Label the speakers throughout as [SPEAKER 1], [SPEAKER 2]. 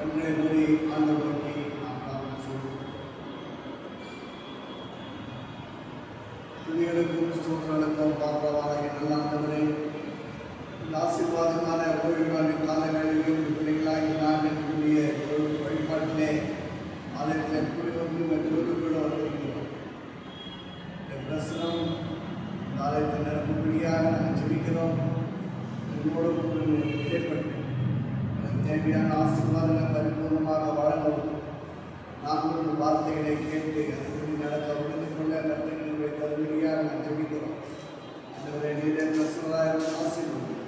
[SPEAKER 1] கண்களை மூடி ஆண்டவர் நோக்கி நாம் பிரார்த்தனை செய்வோம். துணிகளுக்கும் ஸ்தோத்திரங்களுக்கும் பாத்திரமான நல்ல ஆண்டவரே, இந்த ஆசீர்வாதமான ஓய்வுகளின் கால வேளையிலும் பிள்ளைகளாகி நாங்கள் கூடிய வழிபாட்டிலே ஆலயத்தில் கூடி வந்து தொழுது கூட வந்திருக்கிறோம். இந்த பிரசனம் இந்த ஆலயத்தை நிரப்பும்படியாக நாங்கள் ஜெபிக்கிறோம். என்னோடு இடைப்பட்டு தேவையான ஆசீர்வாதங்களை பரிபூர்ணமாக வாழவும் நாங்கள் வார்த்தைகளை கேட்டு அதுபடி நடக்க உணர்ந்து கொள்ள கருத்துக்களை தரும்படியாக நான் ஜெபிக்கிறோம். அந்த நீரை பிரசனராக ஆசீர்வாதம்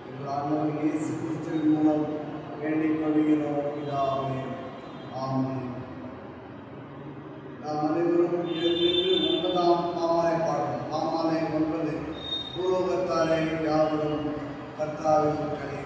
[SPEAKER 1] எங்கள் ஆண்டவர் இயேசு கிறிஸ்துவின் மூலம் வேண்டிக் கொள்கிறோம் பிதாவே. ஆமென். நாம் அனைவரும் எழுந்து 9ஆம் பாமாலை பாடணும். பாமாலை 9 பூலோகத்தாரை யாவரும் கர்த்தாவின் மக்களை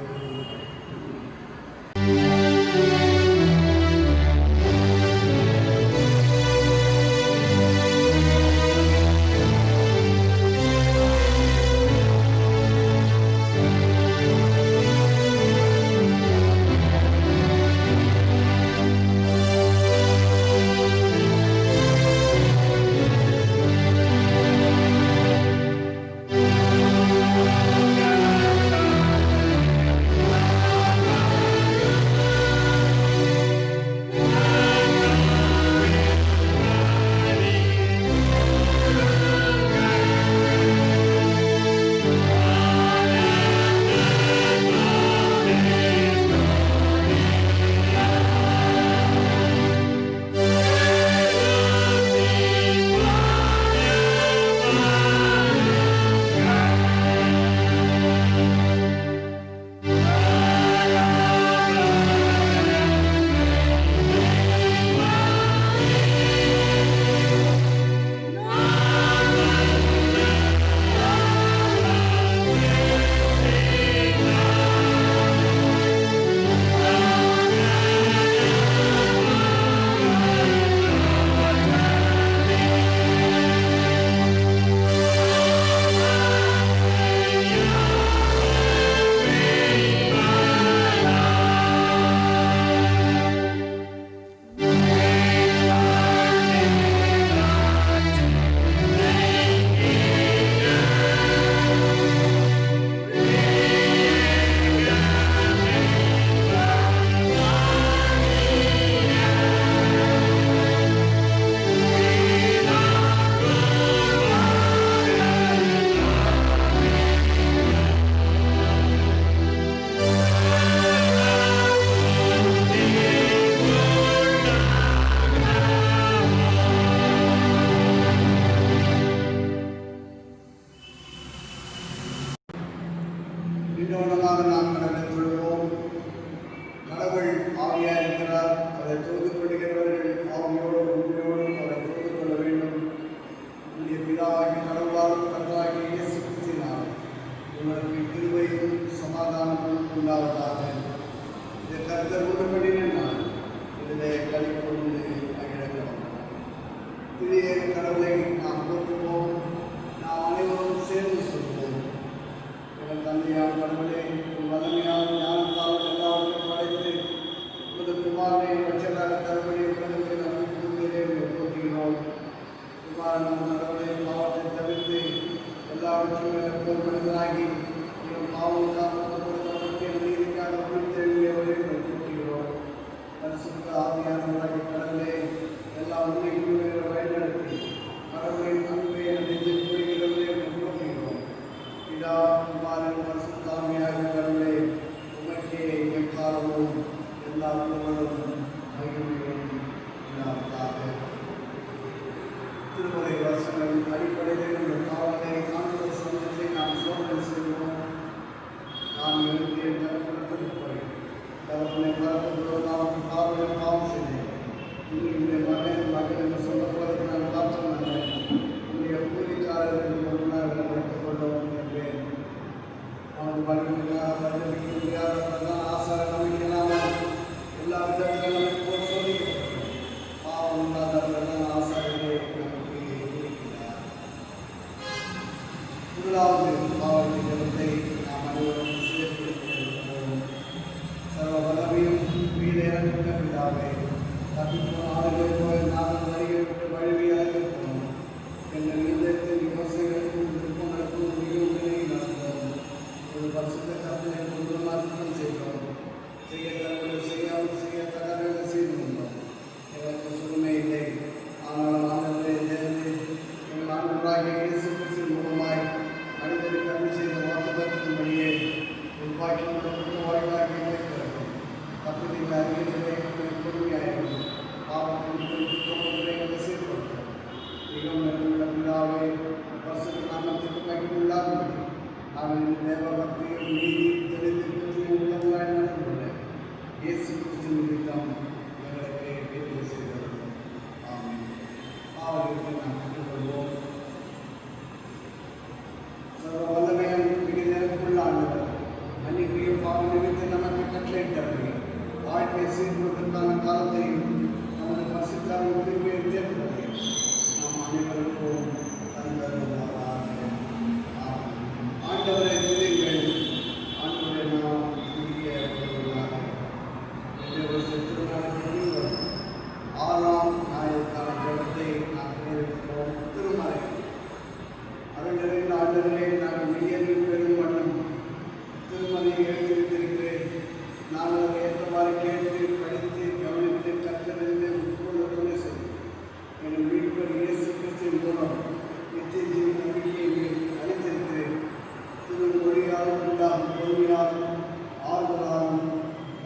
[SPEAKER 1] நிறுவனமாக நாம் கடந்து கொள்வோம். கடவுள் ஆவியாக இருக்கிறார். அதை தொழுது கொள்கிறவர்கள் ஆவியோடும் உண்மையோடும் அவரை தொழுது கொள்ள வேண்டும். உங்களுடைய பிதாவாகி கடவுளாலும் கர்த்தராகி இயேசு கிறிஸ்துவினால் உங்களுக்கு கிருபையும் சமாதானமும் உண்டாவதாக. இந்த கர்த்தர் உடன்படின நாள் இதிலே களிக்கொண்டு மகிழலாம். திரிய கடவுளை நாம் போற்றுவோம். நாம் அனைவரும் சேர்ந்து சொல்வோம். தந்தையாம் கடவுளே, வல்லமையால் ஞானத்தால் எல்லாவற்றையும் படைத்து உமது குமாரனை பட்சமாக தரும்படி உலகத்தில் அன்பு கூறுவதே போற்றுகிறோம். குமாரன் கடவுளை பாவத்தை தவிர்த்து எல்லாவற்றையும் எப்போது மனிதனாகி பாவம் காப்பதற்கு நீதிக்காக உயிர்த்தெழுதியவரை போற்றுகிறோம். பரிசுத்த ஆவியானவராகி கடவுளே, எல்லா உண்மைக்குரிய வழிநடத்தி கடவுளின் அன்பை நெஞ்சில் கூறுகிறவரே போற்றுகிறோம். பிதா குமாரன் பரிசுத்தாவியாக கடவுளே, உமக்கே எக்காலமும் எல்லா புகழும் மகிமையும் உண்டாவதாக. திருமலை வசனம் அடிப்படையில் இந்த காவலை ஆண்டவர் சமூகத்தை நாம் சோதனை செய்வோம். நான் எழுதிய தரப்படத்திற்கு போய் தரப்பனை பார்த்துள்ளோம். நாம் காவலை பாவம் செய்தேன். என்னுடைய மகன் என்று சொல்லப்படுவதற்கு நான் பார்த்தோம். என்னுடைய கூலிக்காரர்கள் முன்னால் வைத்துக் கொண்டோம் என்பேன். அவன் பரிமிக்க முடியாத பிரதான ஆசார நம்பிக்கையினால் எல்லா விதத்திலும் போல் சொல்லிக்கிறோம். பாவம் இல்லாத பிரதான ஆசாரியை நமக்கு இருக்கிறார். முதலாவது பாவத்தை ஜபத்தை நாம் அனைவரும் சேர்த்து சர்வ வல்லமையும் வீடை இறங்குகிற பிதாவே, தப்பிப்போன ஆளுகள் போல நாங்கள் வருகிறவர்கள் வழிவி அழைக்கப்போம். எங்கள் இதயத்தின் யோசனைகளுக்கும் விருப்பங்களுக்கும் மிகவும் விலகி நடந்தோம். ஒரு பரிசுத்த கற்பனை கொண்டு மாற்றம் செய்தோம். செய்ய தரவுகள் செய்யாமல் செய்ய தகவல்கள் செய்து கொண்டோம். எனக்கு சுகமே இல்லை. ஆனால் ஆண்டவரே தேவனே, எங்கள் ஆண்டவராகிய இயேசு கிறிஸ்துவின் மூலமாய் மனிதனுக்கு அருள் செய்த வாக்குத்தத்தத்தின்படியே உருவாக்கியுள்ள குற்றவாளிகளாக இருக்கிறோம். தப்புதல் அறிவியலை பொறுமையாயிருக்கும். பாவத்தின் குற்றங்களை சீர்படுத்தும். மிகவும் நிறைந்த பிதாவே, பரிசுத்த நாமத்திற்கு மகிமையுண்டாகும்படி நாங்கள் இந்த தேவ பக்தியும் நீதியும் தெளிந்து புத்தியும் உள்ளவர்களாய் நடந்துள்ளேன். இயேசு கிறிஸ்து நிமித்தம் எங்களுக்கு பேரு செய்தது. ஆமென். பாவத்திற்கு நாம் கற்றுக்கொள்வோம். சர்வ வல்லமையும் மிக நேரத்துள்ள ஆண்டவர் மன்னிக்கையும் பாவ நிமித்தம் நமக்கு கட்டளையிட்டார்கள். வாழ்க்கை சீர்படுவதற்கான காலத்தையும் நமது பரிசுத்தாவின் கிருபையை தேர்ந்ததையும் நாம் அனைவருக்கும் தந்தருள்வாராக. ஆமென். ஆண்டவரை துதியுங்கள். ஆண்டவரை நாம் நம்பிக்கையாக ஒரு திருநாள் 6ஆம் ஞாயிற்கான ஜெபத்தை நாம் நேரிடுவோம். திருமறை அறிஞரின் ஆண்டவரை நாங்கள் மெய்யறிவு பெறும் வண்ணம் திருமறையை எழுதி வைத்திருக்கிறேன். நான் அதை ஏற்றவாறு கேட்டு படித்து கவனித்து கற்றறிந்து உட்கொள்ள துணை செய்யும். என் மீட்பர் இயேசு கிறிஸ்துவின் மூலம் நித்திய ஜீவ நம்பிக்கையை அளித்திருக்கிறேன். திருமொழியாலும் உண்டாகும் பொறுமையாலும் ஆறுதலாலும்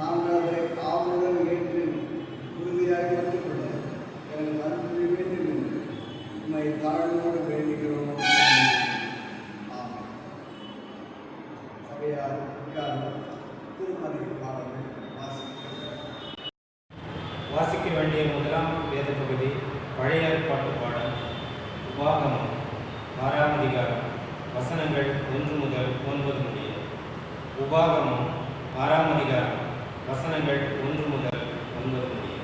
[SPEAKER 1] நாங்கள் அதை ஆவலுடன் ஏற்று உறுதியாக கற்றுக்கொள்ள எனக்கு அனுப்பி வேண்டும் என்று உண்மை தாழ்வோடு வேண்டுகிறோம். சபையார் திருமறை பாடலை
[SPEAKER 2] வாசிக்க வேண்டிய முதலாம் வேத பகுதி பழைய ஏற்பாட்டு பாடல் உபாகமம் 6ஆம் அதிகாரம் வசனங்கள் 1 முதல் 9 முடிய. உபாகமம் 6ஆம் அதிகாரம் வசனங்கள் 1 முதல் 9 முடிய.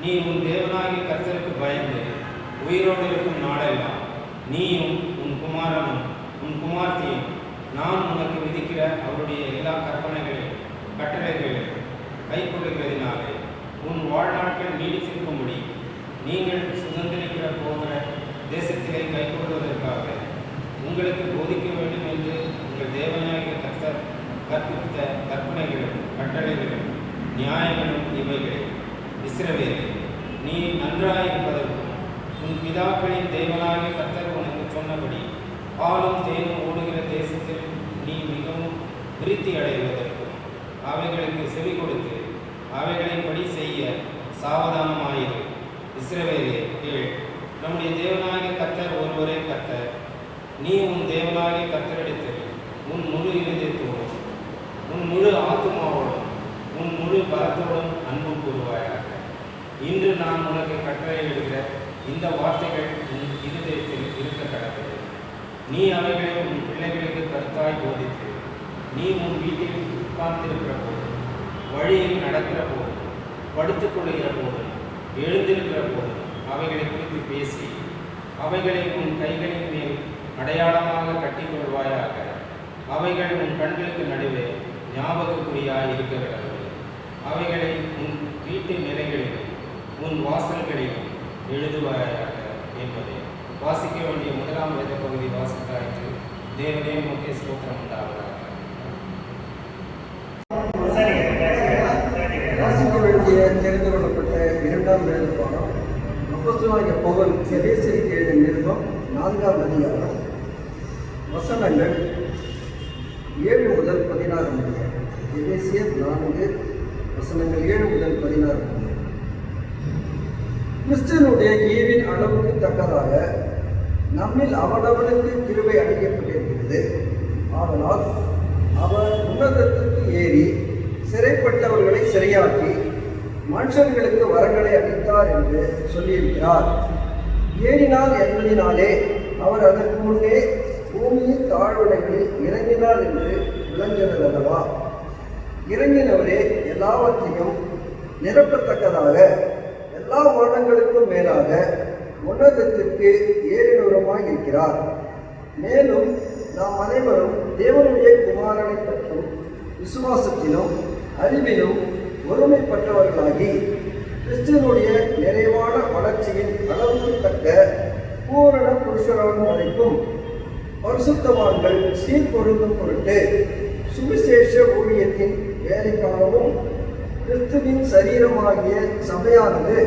[SPEAKER 2] நீ உன் தேவனாகிய கர்த்தருக்கு பயந்து உயிரோடு இருக்கும் நாளெல்லாம் நீயும் உன் குமாரனும் உன் குமார்த்தியும் நான் உனக்கு விதிக்கிற அவருடைய எல்லா கற்பனைகளையும் கட்டளைகளையும் கைக்கொள்ளுகிறதினாலே உன் வாழ்நாட்கள் நீடித்திருக்கும்படி நீங்கள் சுதந்திரிக்கிற போகிற தேசத்திலே கைக்கொள்வதற்காக உங்களுக்கு போதிக்க வேண்டும் என்று உங்கள் தேவனாகிய கர்த்தர் கற்பித்த கற்பனைகளும் கட்டளைகளும் நியாயங்களும் இவைகளே. இஸ்ரவேலே, நீ நன்றாயிருப்பதற்கும் உன் பிதாக்களின் தேவனாகிய கர்த்தர் உனக்கு சொன்னபடி பாலும் தேனும் ஓடுகிற தேசத்தில் நீ மிகவும் விருத்தி அடைவதற்கும் அவைகளுக்கு செவி கொடுத்து அவைகளின்படி செய்ய சாவதானமாயிரு. இஸ்ரவேலே கேள், நம்முடைய தேவனாகிய கர்த்தர் ஒருவரே கர்த்தர். நீ உன் தேவனாகிய கர்த்தரிடத்தில் உன் முழு இருதயத்தோடும் உன் முழு ஆத்துமாவோடும் உன் முழு பலத்தோடும் அன்பு கூறுவாயாக. இன்று நான் உனக்கு கட்டளையிடுகிற இந்த வார்த்தைகள் உன் இருதயத்தில் இருக்க கடவுள். நீ அவைகளை உன் பிள்ளைகளுக்கு கருத்தாய் போதித்து நீ உன் வீட்டில் உட்கார்ந்திருக்கிற போதும் வழியில் நடக்கிற போதும் படுத்துக் கொள்ளுகிற போதும் எழுந்திருக்கிற போதும் அவைகளை குறித்து பேசி அவைகளை உன் கைகளின் மேல் அடையாளமாக கட்டிக்கொள்வாயாக. அவைகள் உன் கண்களுக்கு நடுவே ஞாபகக்குறியாய் இருக்கிறது. அவைகளை உன் வீட்டு நிலைகளிலும் உன் வாசல்களிலும் எழுதுவாயாக என்பதை. வாசிக்க வேண்டிய முதலாம் வேத பகுதி வாசித்தாயிற்று. தேவனே உமக்கே ஸ்தோத்திரம் உண்டாவதாக.
[SPEAKER 3] வாசிக்க வேண்டிய தெரிந்து கொள்ளப்பட்ட 2ஆம் வேத பாடம் அப்போஸ்தலனாகிய பவுல் எபேசியருக்கு எழுதிய நிருபம் 4ஆம் அதிகாரம் வசனங்கள் 7 முதல் 16 முடிய. எபேசியர் 4 வசனங்கள் 7 முதல் 16 முடிய. கிறிஸ்துவனுடைய ஈவின் அளவுக்கு தக்கதாக நம்மில் அவனவனுக்கு கிருபை அளிக்கப்பட்டிருக்கிறது. ஆதலால் அவர் உன்னதத்துக்கு ஏறி சிறைப்பட்டவர்களை சிறையாக்கி மனுஷர்களுக்கு வரங்களை அளித்தார் என்று சொல்லியிருக்கிறார். ஏறினார் என்பதினாலே அவர் அதற்கு முன்னே பூமியின் தாழ்வடைகளில் இறங்கினார் என்று விளங்கினது அல்லவா? இறங்கினவரே எல்லாவற்றையும் நிரப்பத்தக்கதாக எல்லா வானங்களுக்கும் மேலாக உன்னதத்திற்கு ஏறினவருமாய் இருக்கிறார். மேலும் நாம் அனைவரும் தேவனுடைய குமாரனை பற்றும் விசுவாசத்திலும் அறிவிலும் ஒருமைப்பட்டவர்களாகி கிறிஸ்துவனுடைய நிறைவான வளர்ச்சியின் அளவுக்கு தக்க பூரண புருஷராகும் வரைக்கும் பரிசுத்தவான்கள் சீர்பொருந்தும் பொருட்டு சுவிசேஷ ஊழியத்தின் வேலைக்காகவும் கிறிஸ்துவின் சரீரமாகிய சபையானது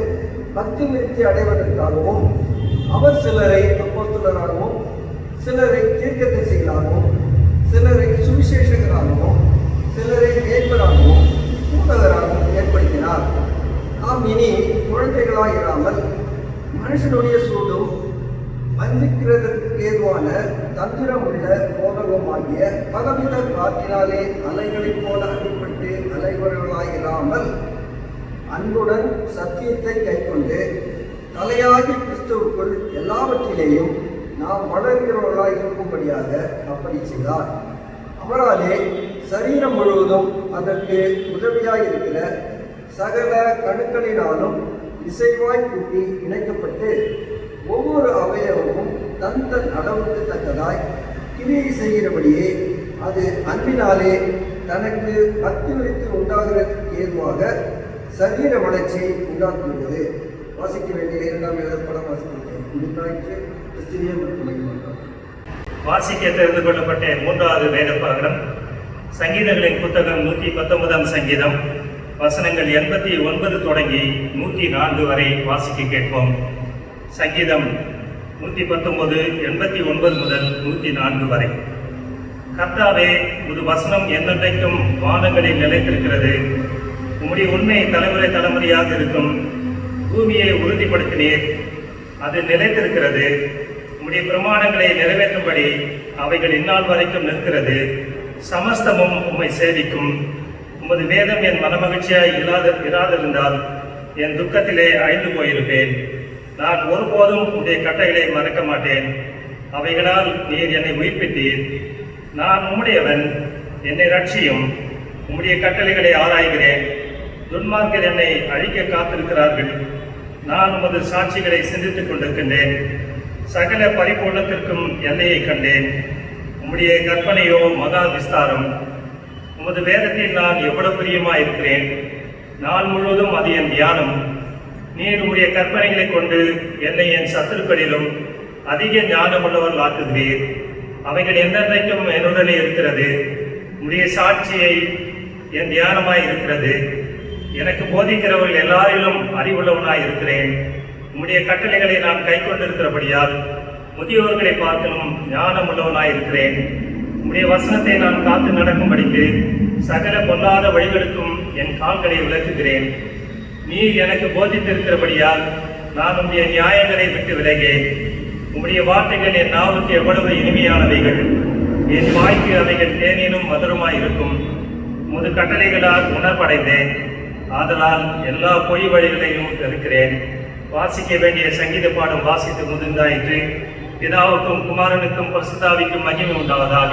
[SPEAKER 3] பக்தி விருத்தி அடைவதற்காகவும் அவர் சிலரை அப்போஸ்தலராகவும் சிலரை தீர்க்கதரிசிகளாகவும் சிலரை சுவிசேஷகராகவும் சிலரை மேய்ப்பராகவும் ஊடகராகவும் ஏற்படுத்தினார். நாம் இனி குழந்தைகளாயிராமல் மனுஷனுடைய சூடும் வஞ்சிக்கிறதற்கு ஏதுவான தந்திரமுள்ள போதகமாகிய பலவித காற்றினாலே அலைகளைப் போல அடிபட்டு அலைவர்களாயிராமல் அன்புடன் சத்தியத்தை கைக்கொண்டு தலையாகி கிறிஸ்துவுக்குள் எல்லாவற்றிலேயும் நாம் வளர்கிறவர்களாய் இருக்கும்படியாக அப்படி செய்தார். அவராலே சரீரம் முழுவதும் அதற்கு உதவியாயிருக்கிற சகல கணுக்களினாலும் இசைவாய் கூட்டி இணைக்கப்பட்டு ஒவ்வொரு அவயவமும் தன் தன் அளவுக்கு தக்கதாய் கிரியை செய்கிறபடியே அது அன்பினாலே தனக்கு பக்தி விருத்தி உண்டாகிறதுக்கு ஏதுவாக சரீர வளர்ச்சியை உண்டாக்குகிறது. வாசிக்க வேண்டிய 2ஆம் எழுதப்படம் வாசிக்கிறேன். முடித்தாயிற்று. கிறிஸ்துவியன்
[SPEAKER 4] வாசிக்க தெரிந்து கொள்ளப்பட்ட 3வது வேத பாகம் சங்கீதங்களின் புத்தகம் 119ஆம் சங்கீதம் வசனங்கள் 89 தொடங்கி 104 வரை வாசிக்க கேட்போம். சங்கீதம் 119 89 முதல் 104 வரை. கர்த்தாவே, உமது வசனம் என்னென்றைக்கும் வானங்களில் நிலைத்திருக்கிறது. உம்முடைய உண்மை தலைமுறை தலைமுறையாக இருக்கும். பூமியை உறுதிப்படுத்தினீர், அது நிலைத்திருக்கிறது. உம்முடைய பிரமாணங்களை நிறைவேற்றும்படி அவைகள் இந்நாள் வரைக்கும் நிற்கிறது. சமஸ்தமும் உம்மை சேவிக்கும். உமது வேதம் என் மனமகிழ்ச்சியாய் இராதிருந்தால் என் துக்கத்திலே அழிந்து போயிருப்பேன். நான் ஒருபோதும் உம்முடைய கட்டளைகளை மறக்க மாட்டேன். அவைகளால் நீர் என்னை உயிர்ப்பித்தீர். நான் உம்முடையவன், என்னை ரட்சியும். உம்முடைய கட்டளைகளை ஆராய்கிறேன். துன்மார்க்கர் என்னை அழிக்க காத்திருக்கிறார்கள். நான் உமது சாட்சிகளை சிந்தித்துக் கொண்டிருக்கின்றேன். சகல பரிபூர்ணத்திற்கும் எல்லையை கண்டேன். உம்முடைய கற்பனையோ மகா விஸ்தாரம். உமது வேதத்தில் நான் எவ்வளவு பிரியமாயிருக்கிறேன். நாள் முழுவதும் அது என் தியானம். நீர் உம்முடைய கற்பனைகளை கொண்டு என்னை என் சத்துருக்களிலும் அதிக ஞானமுள்ளவர்கள் ஆக்குகிறீர். அவைகள் எந்தெந்தைக்கும் என்னுடனே இருக்கிறது. உம்முடைய சாட்சியை என் தியானமாய் இருக்கிறது. எனக்கு போதிக்கிறவர்கள் எல்லாரிலும் அறிவுள்ளவனாய் இருக்கிறேன். உம்முடைய கட்டளைகளை நான் கை கொண்டிருக்கிறபடியால் முதியோர்களை பார்க்கணும் ஞானம் உள்ளவனாய் இருக்கிறேன். உம்முடைய வசனத்தை நான் காத்து நடக்கும்படிக்கு சகல பொல்லாத வழிகளுக்கும் என் கால்களை விளக்குகிறேன். நீர் எனக்கு போதித்திருக்கிறபடியால் நான் உம்முடைய நியாயங்களை விட்டு விலகேன். உம்முடைய வார்த்தைகள் என் நாவுக்கு எவ்வளவு இனிமையானவைகள். என் வாய்க்கு அவைகள் தேனினும் மதுரமாய் இருக்கும். உமது கட்டளைகளால் உணர்வடைந்தேன். ஆதலால் எல்லா பொய் வழிகளையும் வெறுக்கிறேன். வாசிக்க வேண்டிய சங்கீத பாடம் வாசித்து முதிர்ந்தாயிற்று. பிதாவுக்கும் குமாரனுக்கும் பரிசுத்தாவிக்கும் மகிமை உண்டாவதாக.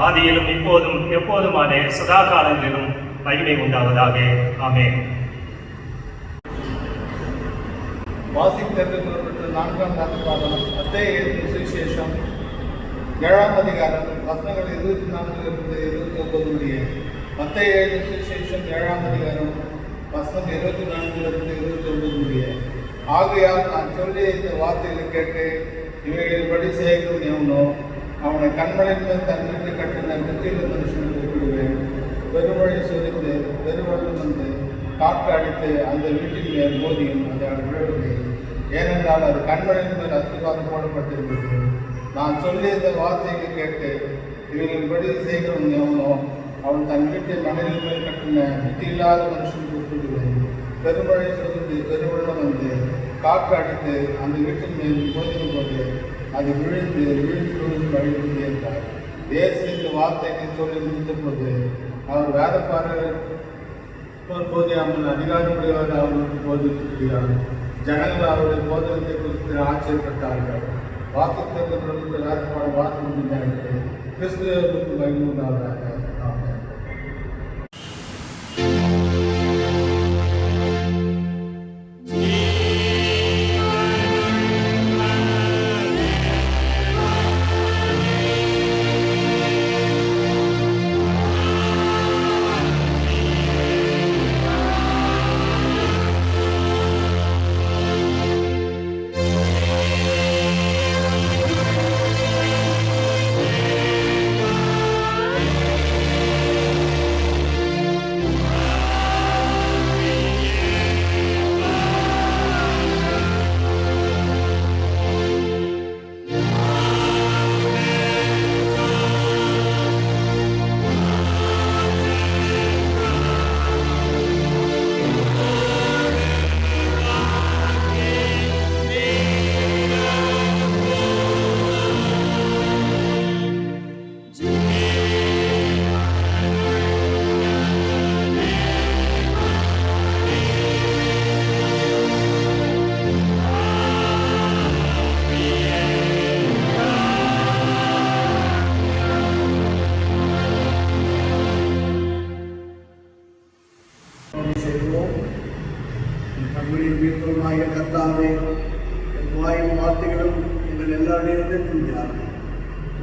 [SPEAKER 4] ஆதியிலும் இப்போதும் எப்போதுமான சதா காலங்களிலும் மகிமை உண்டாவதாக. ஆமென்.
[SPEAKER 1] வாசிக்கிறது 4ஆம் அதிகாரம் மத்தேயு சுவிசேஷம் 7ஆம் அதிகாரம் வசனங்கள் 24 29 முடிய. மத்தேயு சுவிசேஷம் 7ஆம் அதிகாரம் வசனம் 24 29 முடிய. ஆகையால் நான் சொல்லிய இந்த வார்த்தைகளை கேட்டு இவைகளில் படி செய்கிறவன் எவனோ அவனை கண்மலையின் மேல் தன் வீட்டை கட்டின நெற்றியில மனுஷனுக்கு ஒப்பிடுவேன். பெருமழை சொரிந்து பெருவெள்ளம் வந்து காற்று அடித்து அந்த வீட்டின் மேல் மோதியும் அதை விழவில்லை. ஏனென்றால் அது கண்மலையின் மேல் அஸ்திவாரம் போடப்பட்டிருக்கிறது. நான் சொல்லிய இந்த வார்த்தைகளை கேட்டு இவைகளின் படி செய்கிறவன் எவனோ அவன் தன் வீட்டை மணலின் மேல் கட்டின புத்தி இல்லாத மனுஷனுக்கு ஒப்பிடுவேன். பெருமழை சொரிந்து பெருவெள்ளம் வந்து காற்று அடித்து அந்த வீட்டின் மேல் மோதின போது அது விழுந்து வழிவிட்டு என்றார். இயேசு இந்த வார்த்தைக்கு சொல்லி முடித்த போது அவர் வேதப்பாரர் போதியாமல் அதிகாரமுடையவர் அவர்களுக்கு போதித்திருக்கிறார். ஜனங்கள் அவருடைய போதகத்தை குறித்து ஆச்சரியப்பட்டார்கள். வாக்குத்தத்தங்களுக்கு வேதப்பாடு வாசி முடிந்தார்கள். கிறிஸ்துவுக்கு மகிமை உண்டாவதாக. ஆமென்.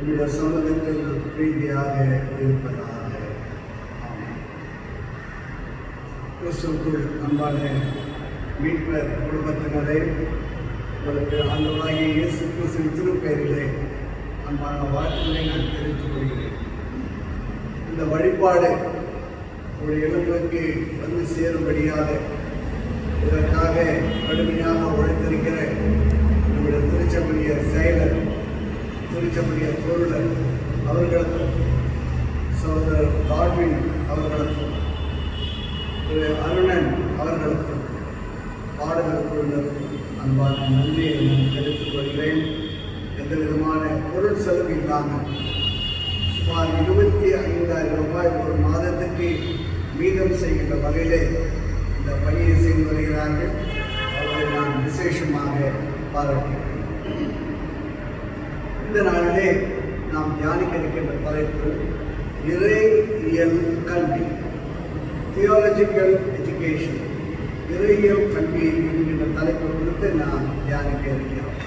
[SPEAKER 1] நம்முடைய சமூகத்தில் பிரீதியாக இருப்பதாக. கிறிஸ்துவுக்குள் அன்பான மீட்பர் குடும்பத்தினரை, உங்களுக்கு ஆண்டவராகிய இயேசு கிறிஸ்துவின் திருப்பெயரிலே அன்பான வாழ்த்துக்களை நான் தெரிவித்துக் கொள்கிறேன். இந்த வழிபாடு உங்களுடைய இல்லங்களுக்கு வந்து சேரும்படியாக இதற்காக கடுமையாக உழைத்திருக்கிற நம்முடைய திருச்சபைய செயலர், திருச்சபைய பொருளர் அவர்களுக்கும், சகோதரர் காட்வின் அவர்களுக்கும், திரு அருணன் அவர்களுக்கும், பாடகர் குழுவினருக்கும் அன்பான நன்றியை நான் தெரிவித்துக் கொள்கிறேன். எந்த விதமான பொருள் செலவு இல்லாமல் சுமார் 25,000 ரூபாய் ஒரு மாதத்துக்கு மீதம் செய்கின்ற வகையிலே இந்த பணியை செய்து வருகிறார்கள். அவர்களை நான் விசேஷமாக பாராட்டுகிறேன். இந்த நாளிலே நாம் தியானிக்க இருக்கின்ற தலைப்பு இறையியல் கல்வி, தியாலஜிக்கல் எஜுகேஷன், இறையியல் கல்வி என்கின்ற தலைப்பு குறித்து நாம் தியானிக்க இருக்கிறோம்.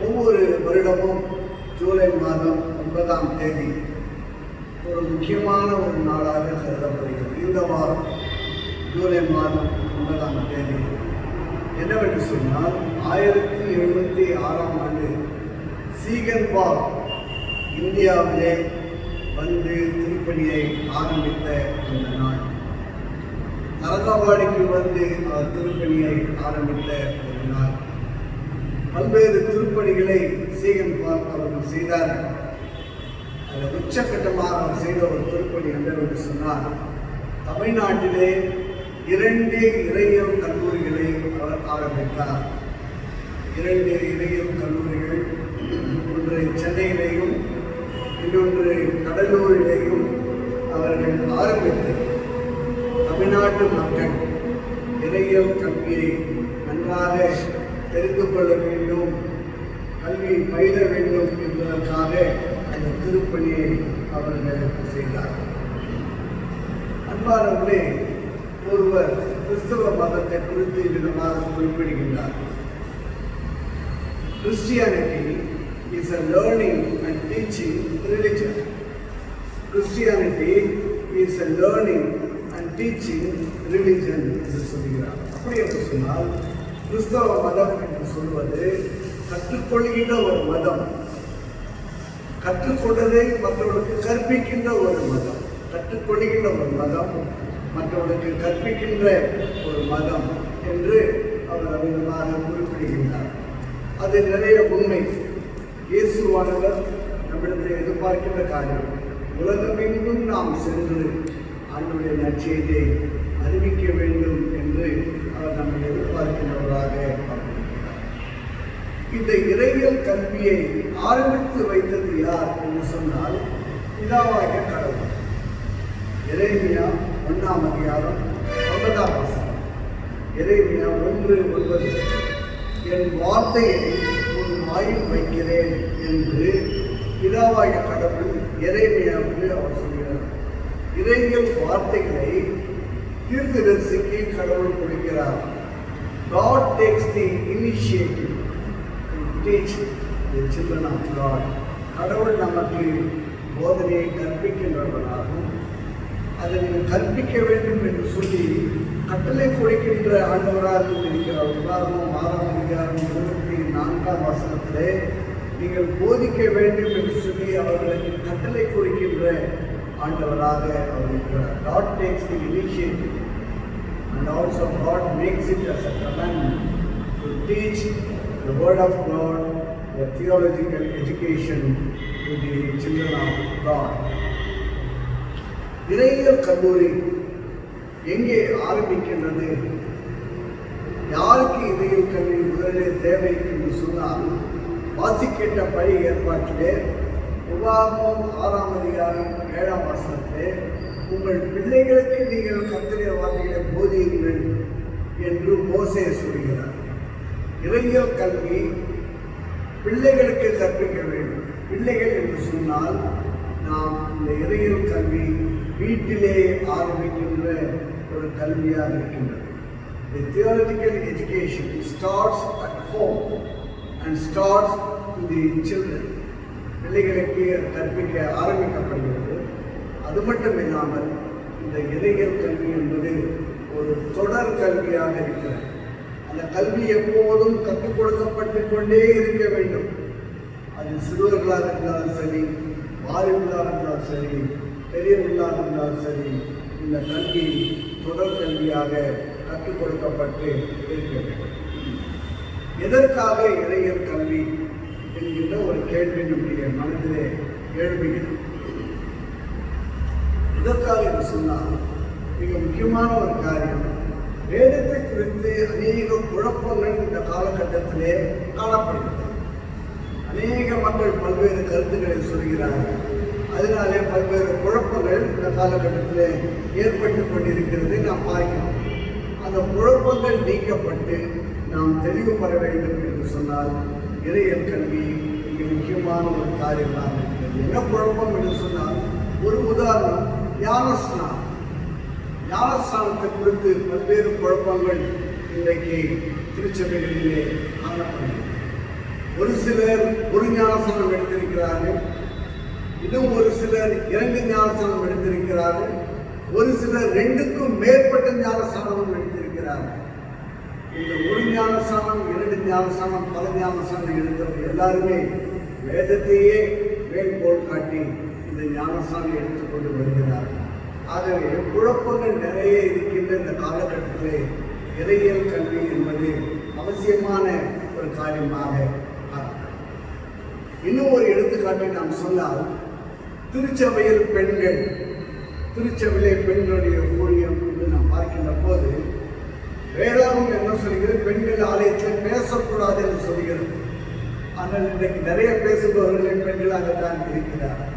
[SPEAKER 1] ஒவ்வொரு வருடமும் ஜூலை மாதம் 9ஆம் தேதி ஒரு முக்கியமான ஒரு நாளாக கருதப்படுகிறது. இந்த வாரம் ஜூலை மாதம் 9ஆம் தேதி என்னவென்று சொன்னால் 1706ஆம் ஆண்டு சீகன்பாக் இந்தியாவிலே வந்து திருப்பணியை ஆரம்பித்த அந்த நாள். தரங்கம்பாடிக்கு வந்து அவர் திருப்பணியை ஆரம்பித்த ஒரு நாள். பல்வேறு திருப்பணிகளை சீகன்பாக் அவர்கள் செய்தார். அதில் உச்சக்கட்டமாக அவர் செய்த ஒரு திருப்பணி என்னவென்று சொன்னால், தமிழ்நாட்டிலே 2 இறையியல் கல்லூரிகளை அவர் ஆரம்பித்தார். 2 இறையியல் கல்லூரிகள், ஒன்று சென்னையிலேயும் இன்னொன்று கடலூரிலேயும் அவர்கள் ஆரம்பித்து தமிழ்நாட்டு மக்கள் இறையியல் கல்வியை நன்றாக தெரிந்து கொள்ள வேண்டும், கல்வி பயில வேண்டும் என்பதற்காக அந்த திருப்பணியை அவர்கள் செய்தார்கள். அன்பானவர்களே, ஒருவர் கிறிஸ்தவ மதத்தை குறித்து விதமாக குறிப்பிடுகின்றார். Christianity is a learning and teaching religion. Christianity is a learning and teaching religion என்று சொல்கிறார். அப்படி என்று சொன்னால், கிறிஸ்தவ மதம் என்று சொல்வது கற்றுக்கொள்கின்ற ஒரு மதம், கற்றுக்கொண்டதை மற்றவர்களுக்கு கற்பிக்கின்ற ஒரு மதம், கற்றுக்கொள்கின்ற ஒரு மதம், மற்றவர்களுக்கு கற்பிக்கின்ற ஒரு மதம் என்று அவர் அமிதமாக குறிப்பிடுகின்றார். அது நிறைய உண்மை. இயேசுவானவர் நம்மிடத்தில் எதிர்பார்க்கின்ற காரியம், உலகமெங்கும் நாம் சென்று ஆண்டவருடைய நற்செய்தியை அறிவிக்க வேண்டும் என்று அவர் நம்மை எதிர்பார்க்கின்றவராக இருக்கிறார். இந்த இறையியல் கல்வியை ஆரம்பித்து வைத்தது யார் என்று சொன்னால், பிதாவாகிய கடவுள். எரேமியா 1ஆம் அதிகாரம் 9ஆம் வசனம். எரேமியா 1:9, என் வார்த்தையை உன் வாயில் வைக்கிறேன் என்று பிதாவாகிய கடவுள் எரேமியாவுக்கு அவர் சொல்கிறார். இறையியல் வார்த்தைகளை தீர்க்கதரிசிக்கு கடவுள் கொடுக்கிறார். God takes the initiative to teach the children of God. கடவுள் நமக்கு போதனையை கற்பிக்கின்றவராகும். அதை நீங்கள் கற்பிக்க வேண்டும் என்று சொல்லி கட்டளை கொடுக்கின்ற ஆண்டவராக இருக்கிறார். உதாரணம் 6ஆம் அதிகாரம் 24ஆம் வசனத்திலே நீங்கள் போதிக்க வேண்டும் என்று சொல்லி அவர்களுக்கு கட்டளை கொடுக்கின்ற ஆண்டவராக அவர் இருக்கிறார். God takes the initiative and also God makes it as a commandment to teach the word of God, the theological education to the children of God. இறையியல் கல்லூரி எங்கே ஆரம்பிக்கின்றது? யாருக்கு இறையியல் கல்வி முதலிலே தேவை என்று சொன்னால், வாசிக்கின்ற பழி ஏற்பாட்டிலே உபாகமம் 6ஆம் அதிகாரம் 7ஆம் வசனத்திலே உங்கள் பிள்ளைகளுக்கு நீங்கள் கர்த்தருடைய வார்த்தைகளை போதியுங்கள் என்று மோசே சொல்கிறார். இறையியல் கல்வி பிள்ளைகளுக்கு கற்பிக்க வேண்டும். பிள்ளைகள் என்று சொன்னால் நாம் இந்த இறையியல் கல்வி வீட்டிலே ஆரம்பிக்கின்ற ஒரு கல்வியாக இருக்கின்றது. The theological education starts at home and starts to the children. பிள்ளைகளுக்கு கற்பிக்க ஆரம்பிக்கப்படுகிறது. அது மட்டும் இல்லாமல் இந்த இறையியல் கல்வி என்பது ஒரு தொடர் கல்வியாக இருக்கிறது. அந்த கல்வி எப்போதும் கற்றுக் கொடுக்கப்பட்டு கொண்டே இருக்க வேண்டும். அது சிறுவர்களாக இருந்தாலும் சரி, வாலிபர்களாக இருந்தாலும் சரி, பெரியவர்களாக இருந்தாலும் சரி, இந்த கல்வி தொடர் கல்வியாக கற்றுக் கொடுக்கப்பட்டு இருக்க வேண்டும். எதற்காக இறையியல் கல்வி என்கின்ற ஒரு கேள்வி நம்முடைய மனதிலே எழுப்புகிறது. எதற்காக என்று சொன்னால் மிக முக்கியமான ஒரு காரியம், வேதத்தை குறித்து அநேக குழப்பங்கள் இந்த காலகட்டத்திலே காணப்படுகிறது. அநேக மக்கள் பல்வேறு கருத்துக்களை சொல்கிறார்கள். அதனாலே பல்வேறு குழப்பங்கள் இந்த காலகட்டத்திலே ஏற்பட்டு கொண்டிருக்கிறதை நாம் பார்க்கிறோம். அந்த குழப்பங்கள் நீக்கப்பட்டு நாம் தெளிவு பெற வேண்டும் என்று சொன்னால் இறையியல் கல்வி மிக முக்கியமான ஒரு காரியமாக இருக்கிறது. என்ன குழப்பம் என்று சொன்னால், ஒரு உதாரணம், ஞானஸ்நானம். ஞானஸ்நானத்தை குறித்து பல்வேறு குழப்பங்கள் இன்றைக்கு திருச்சபைகளிலே காணப்படுகிறது. ஒரு சிலர் ஒரு ஞானஸ்நானம் எடுத்திருக்கிறார்கள், இன்னும் ஒரு சிலர் 2 ஞானஸ்நானம் எடுத்திருக்கிறார்கள், ஒரு சிலர் 2க்கும் மேற்பட்ட ஞானஸ்நானமும் எடுத்திருக்கிறார்கள். இந்த ஒரு ஞானஸ்நானம், 2 ஞானஸ்நானம், பல ஞானஸ்நானம் எடுத்தவர்கள் எல்லாருமே வேதத்தையே மேற்கோள் காட்டி இந்த ஞானஸ்நானம் எடுத்துக்கொண்டு வருகிறார்கள். ஆகவே குழப்பங்கள் நிறைய இருக்கின்ற இந்த காலகட்டத்திலே இறையியல் கல்வி என்பது அவசியமான ஒரு காரியமாக. இன்னும் ஒரு எடுத்துக்காட்டை நாம் சொன்னால், திருச்சபையில் பெண்கள், திருச்சபையிலே பெண்களுடைய ஊழியம் என்று நாம் பார்க்கின்ற போது வேதாகம் என்ன சொல்கிறது, பெண்கள் ஆலயத்தில் பேசக்கூடாது என்று சொல்கிறது. ஆனால் இன்றைக்கு நிறைய பேசுபவர்களே பெண்களாகத்தான் இருக்கிறார்கள்.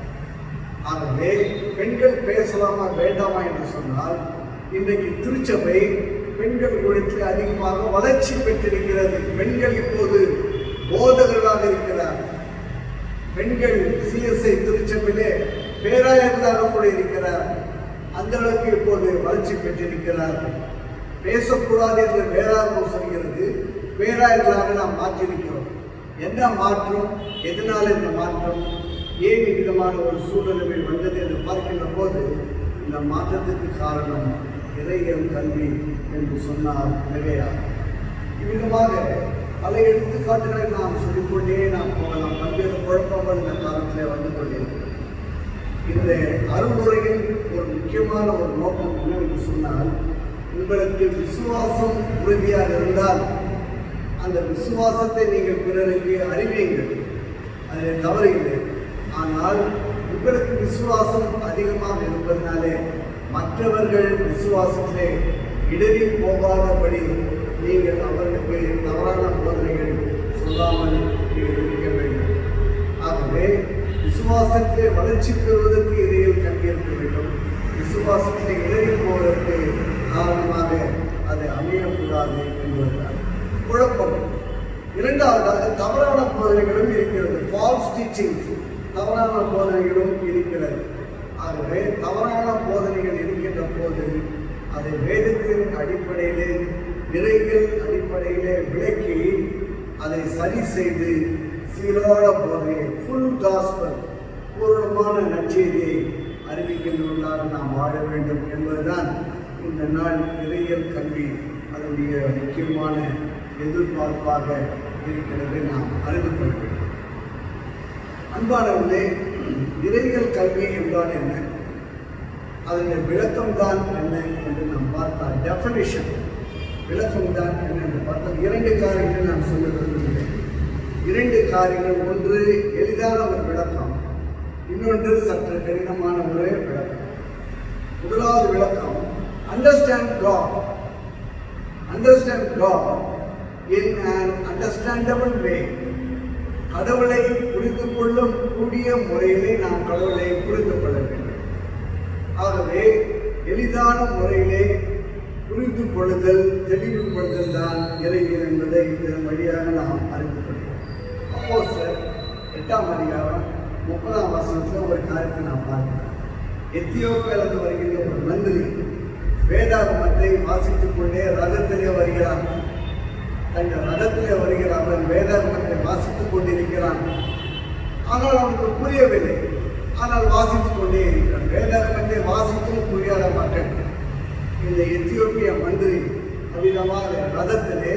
[SPEAKER 1] ஆகவே பெண்கள் பேசலாமா வேண்டாமா என்று சொன்னால், இன்றைக்கு திருச்சபை பெண்கள் ஊழியத்தில் அதிகமாக வளர்ச்சி பெற்றிருக்கிறது. பெண்கள் இப்போது போதகர்களாக இருக்கிறார். பெண்கள் சிஎஸ்ஐ திருச்சபையிலே பேராயர்களாக கூட இருக்கிறார். அந்த அளவுக்கு இப்போது வளர்ச்சி பெற்றிருக்கிறார். பேசக்கூடாது என்று வேதாகம் சொல்கிறது, பேராயர்களாக நாம் மாற்றியிருக்கிறோம். என்ன மாற்றம்? எதனால் இந்த மாற்றம்? ஏன் விதமான ஒரு சூழ்நிலை வந்தது என்று பார்க்கின்ற போது இந்த மாற்றத்துக்கு காரணம் இறையியல் கல்வி என்று சொன்னால் மிகையாகும். இவ்விதமாக பல எடுத்துக்காட்டுகளை நாம் சொல்லிக்கொண்டே நாம் போகலாம். பல்வேறு குழப்பங்கள் இந்த காலத்தில் வந்து கொண்டிருக்கிறது. இந்த அருள்முறையின் ஒரு முக்கியமான ஒரு நோக்கம் என்னவென்று சொன்னால், உங்களுக்கு விசுவாசம் உறுதியாக இருந்தால் அந்த விசுவாசத்தை நீங்கள் பிறருக்கு அறிவீங்கள், அதில் தவறு இல்லை. ஆனால் உங்களுக்கு விசுவாசம் அதிகமாக இருப்பதனாலே மற்றவர்கள் விசுவாசத்திலே இடறி போகாதபடி நீங்கள் அவர்களுக்கு தவறான போதனைகள் சொல்லாமல் நீங்கள் இருக்க வேண்டும். ஆகவே விசுவாசத்திலே வளர்ச்சி பெறுவதற்கு இறையியல் கல்வி இருக்க வேண்டும். விசுவாசத்திலே இடறி போவதற்கு காரணமாக அதை அமையக்கூடாது என்பதுதான் குழப்பம். இரண்டாவதாக தவறான போதனைகளும் இருக்கிறது. ஃபால்ஸ் டீச்சிங்ஸ், தவறான போதனைகளும் இருக்கிறது. ஆகவே தவறான போதனைகள் இருக்கின்ற போது அதை வேதத்தின் அடிப்படையிலே, இறையியல் அடிப்படையிலே விளக்கி அதை சரி செய்து சீரான போதனையை, ஃபுல் காஸ்பல், பூர்ணமான நற்செய்தியை அறிவிக்கின்றவர்களாக நாம் வாழ வேண்டும் என்பதுதான் இந்த நாள் இறையியல் கல்வி அதனுடைய முக்கியமான எதிர்பார்ப்பாக இருக்கிறது. நாம் அறிந்து கொள்ள வேண்டும். அன்பானவர்களே, இறையியல் கல்வி என்றால் என்ன, அதனுடைய விளக்கம்தான் என்ன என்று நாம் பார்த்தால், டெஃபினிஷன், விளக்கம்தான் என்ன என்று பார்த்தால் 2 காரியங்களை நான் சொல்ல விரும்புகிறேன். 2 காரியங்கள். ஒன்று எளிதான ஒரு விளக்கம், இன்னொன்று சற்று கடினமான ஒரு விளக்கம். முதலாவது விளக்கம், understand God. Understand God in an understandable way. கடவுளை புரிந்து கொள்ளும் கூடிய முறையிலே நாம் கடவுளை புரிந்து கொள்ள வேண்டும். ஆகவே எளிதான முறையிலே புரிந்து கொள்ளுதல், தெளிவுபடுதல் தான் இறையியல் என்பதை இதன் வழியாக நாம் அறிந்து கொள்கிறோம். அப்போஸ்தலர் 8ஆம் அதிகாரம் 30ஆம் வசனத்தில் ஒரு காரியத்தை நாம் பார்க்கிறோம். எத்தியோப்பியாவிலிருந்து வருகின்ற ஒரு மந்திரி வேதாகமத்தை வாசித்துக் கொண்டே ரதத்திலே வருகிறான். தன் ரதத்திலே வருகிறான், வேதாகமத்தை வாசித்துக் கொண்டிருக்கிறான். ஆனால் அவனுக்கு புரியவில்லை. ஆனால் வாசித்துக் கொண்டே இருக்கிறான். வேதாகமத்தை வாசித்தும் புரியாத மக்கள். இந்த எத்தியோப்பிய மந்திரி அவ்விதமாக ரதத்திலே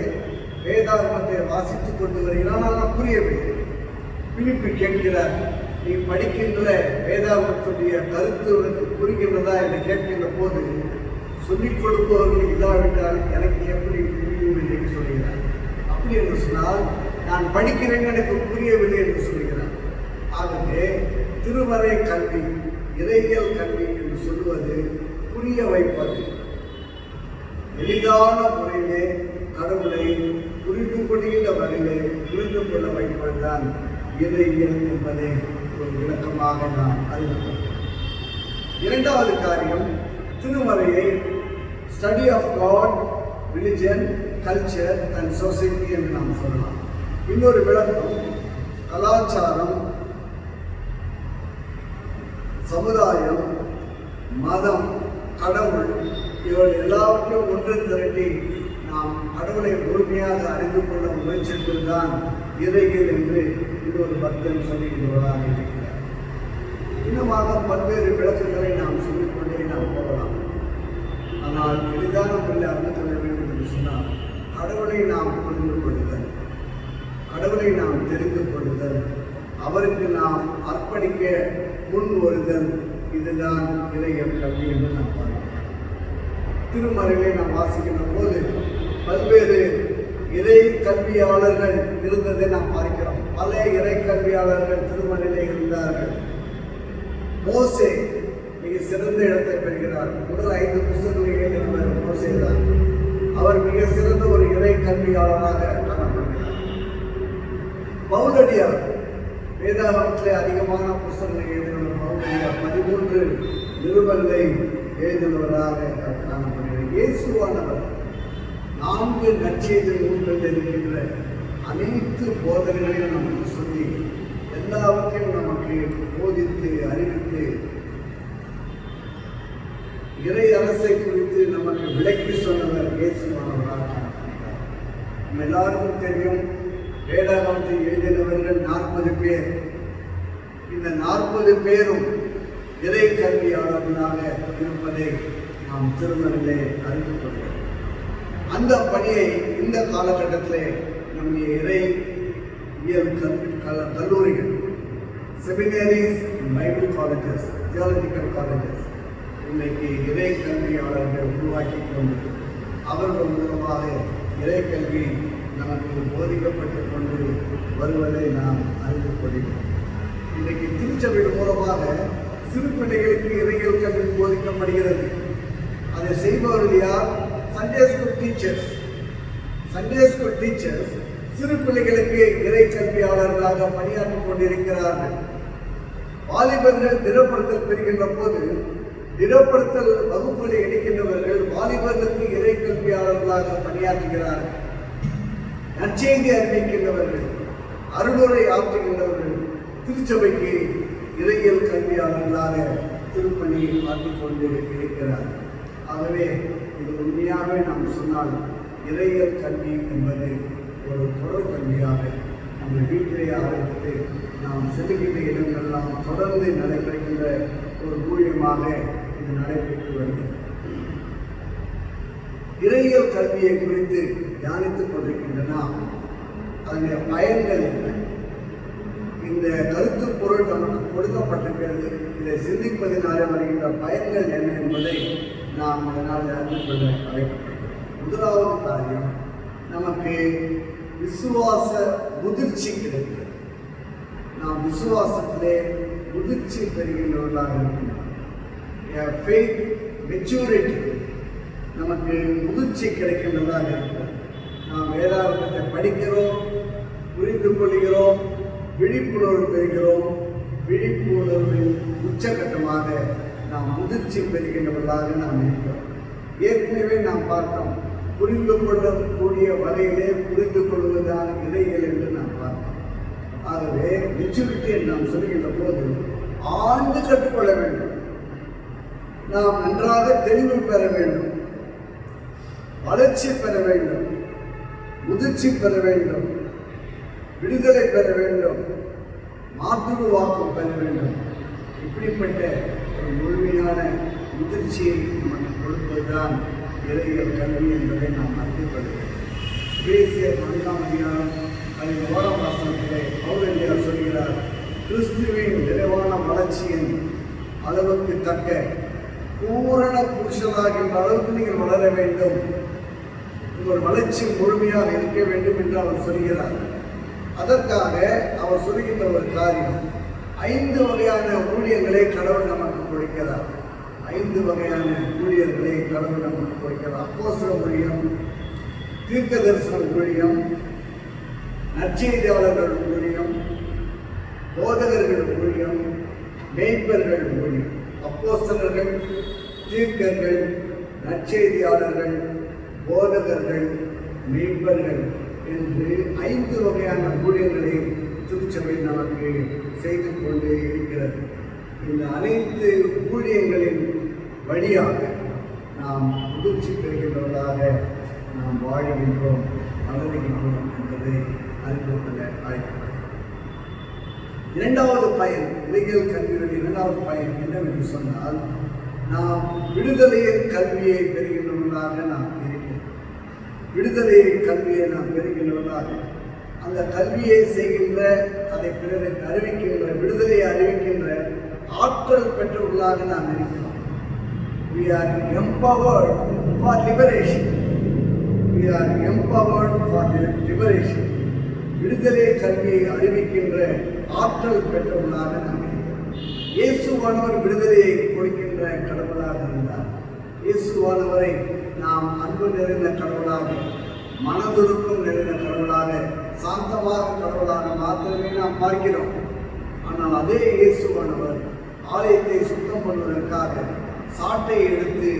[SPEAKER 1] வேதாகமத்தை வாசித்துக் கொண்டு வருகிறான். ஆனால் புரியவில்லை. பிலிப்பு கேட்கிறார், நீ படிக்கின்ற வேதாகமத்துடைய கருத்து உனக்கு புரிகின்றதா என்று கேட்கின்ற போது, சொல்லிக் கொடுப்பவர்கள் இல்லாவிட்டால் எனக்கு எப்படி புரியும் என்று சொல்கிறார். அப்படி என்று சொன்னால் நான் படிக்கிறேன், எனக்கு புரியவில்லை என்று சொல்கிறார். ஆகவே திருமறை கல்வி, இறையியல் கல்வி என்று சொல்வது புரிய வைப்பது, எளிதான முறையிலே கடவுளை புரிந்து கொள்கின்ற வகையிலே புரிந்து கொள்ள வைப்பதுதான் இறையியல் என்பதை ஒரு விளக்கமாக நாம் அறிந்து. இரண்டாவது காரியம், திருமறையை study of God, religion, culture and society என்று நாம் சொல்லலாம். இன்னொரு விளக்கம், கலாச்சாரம், சமுதாயம், மதம், கடவுள் இவர்கள் எல்லாவற்றையும் ஒன்று திரட்டி நாம் கடவுளை முழுமையாக அறிந்து கொள்ள முயற்சிப்பதுதான் இறையியல் என்று இன்னொரு பக்தன் சொல்லுகிறவராக இருக்கிறார். இன்னமாக பல்வேறு விளக்கங்களை நாம் சொல்லிக்கொண்டே நாம் போகலாம். ஆனால் எளிதான முறையில் அறிந்து கொள்ள வேண்டும் என்று சொன்னால், கடவுளை நாம் புரிந்து கொள்ளுதல், கடவுளை நாம் தெரிந்து கொள்ளுதல், அவருக்கு நாம் அர்ப்பணிக்க முன் வருதல், இதுதான் இறையியல் கல்வி என்று நாம் பார்க்கிறோம். திருமறையிலே நாம் வாசிக்கின்ற போது பல்வேறு இறை கல்வியாளர்கள் இருந்ததை நாம் பார்க்கிறோம். பல இறை கல்வியாளர்கள் திருமறையிலே இருந்தார்கள். மோசே மிக சிறந்த இடத்தை பெறுகிறார். முதல் 5 புத்தகங்களை எழுதியவர் மோசே தான். அவர் மிக சிறந்த ஒரு இறை கல்வியாளராக காணப்படுகிறார். பவுலடியார் வேதாகமத்திலே அதிகமான புத்தகங்களை எழுதியவர் பவுலடியார் 13 நிருபங்களை எழுதியவராக காணப்படுகிறார். இயேசுவானவர் 4 நற்செய்தி நூல்களில் இருக்கின்ற அனைத்து போதனைகளையும் நமக்கு சொல்லி எல்லாவற்றையும் நமக்கு போதித்து அறிவித்து இறை அரசை குறித்து நமக்கு விளக்கி சொன்னவர் இயேசுவானவராக காணப்படுகிறார். நம்ம எல்லாருக்கும் தெரியும், வேதாகமத்தை எழுதினவர்கள் 40 பேர். இந்த 40 பேரும் இறை கல்வியாளர்களாக இருப்பதை நாம் திருமறையிலே அறிந்து கொள்கிறோம். அந்த பணியை இந்த காலகட்டத்திலே நம்முடைய இறையியல் கல்லூரிகள், seminaries, Bible colleges, theological colleges இன்றைக்கு இறை கல்வியாளர்களை உருவாக்கி கொண்டு அவர்கள் மூலமாக இறை கல்வி நமக்கு போதிக்கப்பட்டு கொண்டு வருவதை நாம் அறிந்து கொள்கிறோம். இன்றைக்கு திருச்சபையின் மூலமாக சிறு பிள்ளைகளுக்கு இறையியல் கல்வி போதிக்கப்படுகிறது. அதை செய்பவர்கள் யார்? Sunday school teachers. Sunday school teachers சிறு பிள்ளைகளுக்கு இறை கல்வியாளர்களாக பணியாற்றிக் கொண்டிருக்கிறார்கள். வாலிபர்கள் திடப்படுத்தல் பெறுகின்ற போது திடப்படுத்தல் வகுப்புகளை எடுக்கின்றவர்கள் வாலிபர்களுக்கு இறை கல்வியாளர்களாக பணியாற்றுகிறார்கள். நற்செய்தி அறிவிக்கின்றவர்கள், அருளுரை ஆற்றுகின்றவர்கள் திருச்சபைக்கு இறையியல் கல்வியாளர்களாக திருப்பணி ஆற்றிக் கொண்டு இருக்கிறார். ஆகவே இது உண்மையாகவே நாம் சொன்னால் இறையியல் கல்வி என்பது ஒரு தொடர் கல்வியாக நம்ம வீட்டிலே ஆரம்பித்து நாம் செல்லுகின்ற இடங்களெல்லாம் தொடர்ந்து நடைபெறுகின்ற ஒரு ஊழியமாக இது நடைபெற்று வருகிறது. இறையியல் கல்வியை குறித்து தியானித்துக் கொண்டிருக்கின்றன. அதனுடைய பயன்கள் என்ன? இந்த கருத்து பொருள் நமக்கு கொடுக்கப்பட்டிருக்கிறது. இதை சிந்திப்பதினாலே வருகின்ற பயன்கள் என்ன என்பதை நாம் அதனால் அறிந்து கொள்ள அழைக்கப்படுகிறோம். முதலாவது காரியம், நமக்கு விசுவாச முதிர்ச்சி கிடைக்கிறது. நாம் விசுவாசத்திலே முதிர்ச்சி பெறுகின்றவர்களாக இருக்கின்றோம். ஃபெய்த் மெச்சூரிட்டி, நமக்கு முதிர்ச்சி கிடைக்கின்றதாக இருக்கிறது. நாம் வேதாகமத்தை படிக்கிறோம், புரிந்து கொள்கிறோம், விழிப்புணர்வு பெறுகிறோம். விழிப்புணர்வின் உச்சகட்டமாக நாம் முதிர்ச்சி பெறுகின்றவர்களாக நாம் இருக்கிறோம். ஏற்கனவே நாம் பார்த்தோம், புரிந்து கொள்ளக்கூடிய வகையிலே புரிந்து கொள்வதான இறையியல் என்று நாம் பார்த்தோம். ஆகவே மெச்சூரிட்டி என்று நாம் சொல்கின்ற போது ஆழ்ந்து கற்றுக்கொள்ள வேண்டும். நாம் நன்றாக தெளிவு பெற வேண்டும், வளர்ச்சி பெற வேண்டும், முதிர்ச்சி பெற வேண்டும், விடுதலை பெற வேண்டும், மாற்றுருவாக்கம் பெற வேண்டும். இப்படிப்பட்ட ஒரு முழுமையான முதிர்ச்சியை நமக்கு கொடுப்பதுதான் இறையியல் கல்வி என்பதை நாம் அறிந்துகொள்கிறோம். எபேசியர் 4:4 வசனத்திலே பவுல் சொல்கிறார், கிறிஸ்துவின் நிறைவான வளர்ச்சியின் அளவுக்கு தக்க பூரண புருஷனாகின்ற அளவுக்கு நீங்கள் வளர வேண்டும், உங்கள் வளர்ச்சி முழுமையாக இருக்க வேண்டும் என்று அவர் சொல்கிறார். அதற்காக அவர் சொல்கின்ற ஒரு காரியம், 5 வகையான ஊழியர்களை கடவுள் நமக்கு கொடுக்கிறார். 5 வகையான ஊழியர்களை கடவுள் நமக்கு கொடுக்கிறார். அப்போஸ்தல ஊழியம், தீர்க்க தரிசன ஊழியம், நற்செய்தியாளர்கள் ஊழியம், போதகர்கள் ஊழியம், மேய்ப்பர்கள் ஊழியம். அப்போஸ்தலர்கள், தீர்க்கர்கள், நற்செய்தியாளர்கள், போதகர்கள், மேய்ப்பர்கள் என்று 5 வகையான ஊழியர்களை திருச்சபை நமக்கு செய்து கொண்டே இருக்கிறது. இந்த அனைத்து ஊழியங்களின் வழியாக நாம் முதிர்ச்சி பெறுகின்றவர்களாக நாம் வாழ்கின்றோம், வளர்கின்றோம் என்பதை அறிந்து கொள்ள அழைக்கப்படும். 2வது பயன், இறையியல் கல்வியுடைய 2வது பயன் என்னவென்று சொன்னால், நாம் விடுதலையின் கல்வியை பெறுகின்றவர்களாக நாம் இருக்கிறோம். விடுதலையின் கல்வியை நாம் பெறுகின்றவர்களாக, அந்த கல்வியை செய்கின்ற, அதை பிறருக்கு அறிவிக்கின்ற, விடுதலையை அறிவிக்கின்ற ஆற்றல் பெற்றவர்களாக நாம் இருக்கிறோம். We are empowered for liberation. We are empowered for liberation. விடுதலை கல்வியை அறிவிக்கின்ற ஆற்றல் பெற்றவர்களாக நாம் இருக்கிறோம். இயேசுவானவர் விடுதலையை கொடுக்கின்ற கடவுளாக இருந்தார். இயேசுவானவரை நாம் அன்பு நிறைந்த கடவுளாக, மனதுருக்கம் நிறைந்த கடவுளாக, சாந்தமாக கடவுளாக மாத்திரமே நாம் பார்க்கிறோம். ஆனால் அதே இயேசுவானவர் ஆலயத்தை சுத்தம் பண்ணுவதற்காக சாட்டை எடுத்து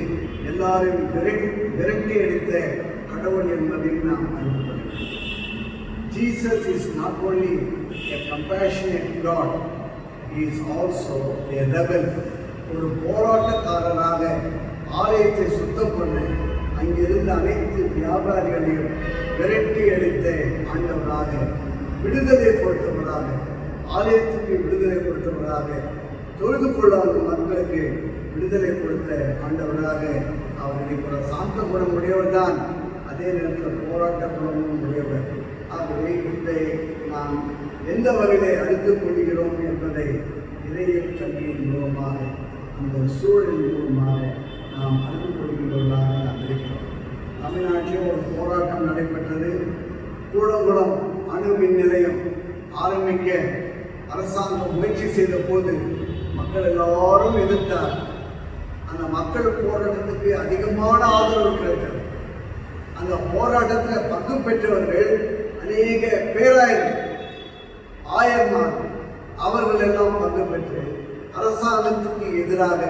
[SPEAKER 1] எல்லாரும் விரட்டி எடுத்த கடவுள் என்பதையும் நாம் அறிந்து கொள்கிறோம். Jesus is not only a compassionate God, he is also a rebel. ஒரு போராட்டக்காரராக ஆலயத்தை சுத்தம் பண்ண அங்கிருந்த அனைத்து வியாபாரிகளையும் விரட்டி எடுத்த ஆண்டவராக, விடுதலை கொடுத்தவராக, ஆலயத்துக்கு விடுதலை கொடுத்தவராக, தொழுது கொள்ளாத மக்களுக்கு விடுதலை கொடுத்த ஆண்டவராக அவர் இருக்கிற சாந்த குணம் உடையவர் தான், அதே நேரத்தில் போராட்ட குணமும் உடையவர். ஆகவே இதை நாம் எந்த வகையிலே அறிந்து கொள்கிறோம் என்பதை இறையியல் கல்வியின் மூலமாக, அந்த சூழலின் மூலமாக நாம் அறிந்து கொள்கின்றவர்களாக நாம் இருக்கிறோம். தமிழ்நாட்டிலே ஒரு போராட்டம் நடைபெற்றது. கூடங்குளம் அணு மின் நிலையம் ஆரம்பிக்க அரசாங்கம் முயற்சி செய்த போது மக்கள் எல்லாரும் எதிர்த்தார். அந்த மக்கள் போராட்டத்துக்கு அதிகமான ஆதரவு கிடைத்தது. அந்த போராட்டத்தில் பங்கு பெற்றவர்கள் அநேக பேராயர்கள், ஆயர்மார், அவர்கள் எல்லாம் பங்கு பெற்று அரசாங்கத்துக்கு எதிராக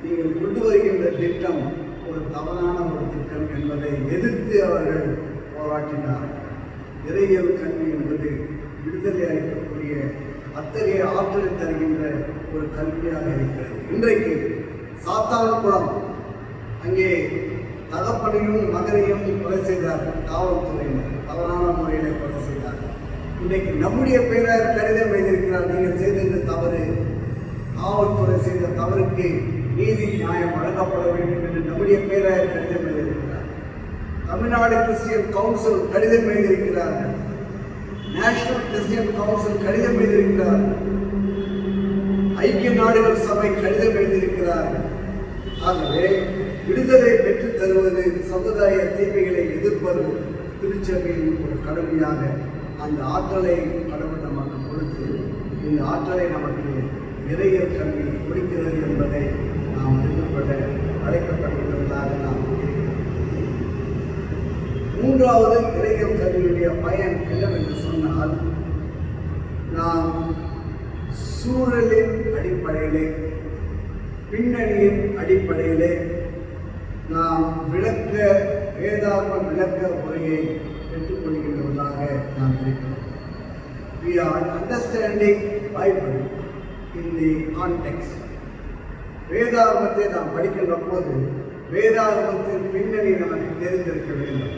[SPEAKER 1] நீங்கள் கொண்டு வருகின்ற திட்டம் ஒரு தவறான ஒரு திட்டம் என்பதை எதிர்த்து அவர்கள் போராட்டினார்கள். இறையியல் கல்வி என்பது விடுதலை அளிக்கக்கூடிய அத்தகைய ஆற்றலை தருகின்ற ஒரு கல்வியாக இருக்கிறது. இன்றைக்கு சாத்தான்குளம் அங்கே தகப்பனையும் மகனையும் கொலை செய்தார்கள். காவல்துறையினர் தவறான முறையில் கொலை செய்தார்கள். இன்றைக்கு நம்முடைய பேராயர் கடிதம் எழுதியிருக்கிறார், நீங்கள் செய்த இந்த தவறு, காவல்துறை செய்த தவறுக்கு நீதி நியாயம் வழங்கப்பட வேண்டும் என்று நம்முடைய பேராயர் கடிதம் எழுதியிருக்கிறார். தமிழ்நாடு கிறிஸ்டியன் கவுன்சில் கடிதம் எழுதியிருக்கிறார்கள். நேஷனல் கிறிஸ்டியன் கவுன்சில் கடிதம் எழுதியிருக்கிறார்கள். ஐக்கிய நாடுகள் சபை கடிதம் எழுதியிருக்கிறார்கள். ஆகவே விடுதலை பெற்றுத் தருவது, சமுதாய தீமைகளை எதிர்ப்பது திருச்சபையின் ஒரு கடமையாக அந்த ஆற்றலை கடவுள் நமக்கு கொடுத்து இந்த ஆற்றலை நமக்கு இறையியல் கல்வி கொடுக்கிறது என்பதை நாம் அறிந்து கொள்ள அழைக்கப்படுகிறதாக நாம் இருக்கிறோம். 3வது இறையியல் கல்வியுடைய பயன் என்னவென்று சொன்னால், நாம் சூழலின் அடிப்படையிலே, பின்னணியின் அடிப்படையிலே நாம் வேதாகம விளக்க முறையை பெற்றுக்கொள்கின்றவர்களாக நாம் இருக்கிறோம். We are understanding Bible in the context. வேதாகமத்தை நாம் படிக்கின்ற போது வேதாகமத்தின் பின்னணி நமக்கு தெரிந்திருக்க வேண்டும்.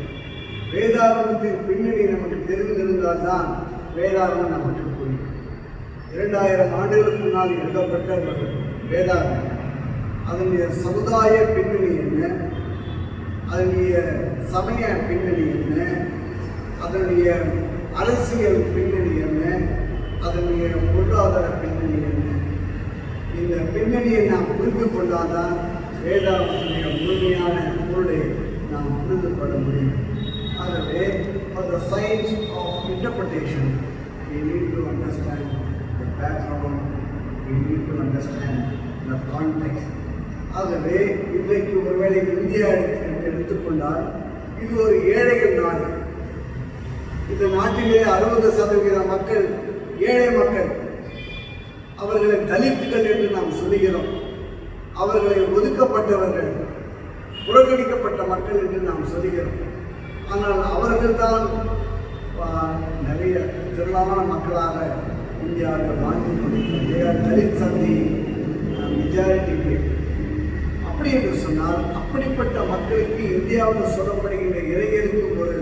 [SPEAKER 1] வேதாகமத்தின் பின்னணி நமக்கு தெரிந்திருந்தால்தான் வேதாகமம் நமக்கு புரியும். 2000 ஆண்டுகளுக்கு முன்னால் எழுதப்பட்ட ஒரு வேதாகம். அதனுடைய சமுதாய பின்னணி என்ன, அதனுடைய சமய பின்னணி என்ன, அதனுடைய அரசியல் பின்னணி என்ன, அதனுடைய பொருளாதார பின்னணி என்ன, இந்த பின்னணியை நாம் புரிந்து கொண்டால்தான் வேதாகத்தினுடைய முழுமையான பொருளை நாம் புரிந்து கொள்ள முடியும். ஆகவே for the science of interpretation we need to understand the background, we need to understand the context. ஆகவே இன்றைக்கு ஒருவேளை இந்தியா என்று எடுத்துக்கொண்டால் இது ஒரு ஏழைகள் நாடு. இந்த நாட்டிலே 60% மக்கள் ஏழை மக்கள். அவர்களை தலித்துகள் என்று நாம் சொல்லுகிறோம். அவர்களை ஒதுக்கப்பட்டவர்கள், புறக்கணிக்கப்பட்ட மக்கள் என்று நாம் சொல்லுகிறோம். ஆனால் அவர்கள்தான் நிறைய திரளான மக்களாக இந்தியாவில் வாழ்ந்து கொண்டிருக்கிறார். தலித் சந்தி மெஜாரிட்டி பீப்புள். அப்படி என்று சொன்னால் அப்படிப்பட்ட மக்களுக்கு இந்தியாவில் சொல்லப்படுகின்ற இறையியலுக்கு ஒரு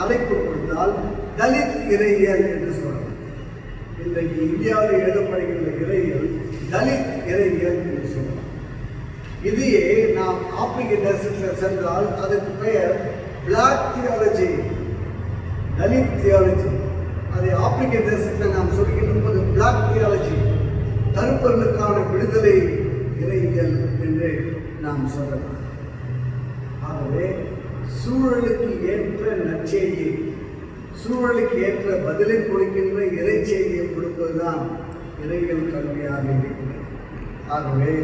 [SPEAKER 1] தலைப்பு கொடுத்தால் தலித் இறையியல் என்று சொல்லலாம். இன்றைக்கு இந்தியாவில் எழுதப்படுகின்ற இறையியல் தலித் இறையியல் என்று சொல்லலாம். இதையே நாம் ஆப்பிரிக்க தேசத்தில் சென்றால் அதற்கு பெயர் பிளாக் தியாலஜி, தலித் தியாலஜி. அதை ஆப்பிரிக்க தேசத்தில் நாம் சொல்கின்ற போது பிளாக் தியாலஜி, கருப்பர்களுக்கான விடுதலை இறையியல் என்று நாம் சொல்லலாம். ஆகவே சூழலுக்கு ஏற்ற நற்செய்தியை, சூழலுக்கு ஏற்ற பதிலை கொடுக்கின்ற இறைச்செய்தியை கொடுப்பதுதான் இறையியல் கல்வியாக இருக்கிறது. ஆகவே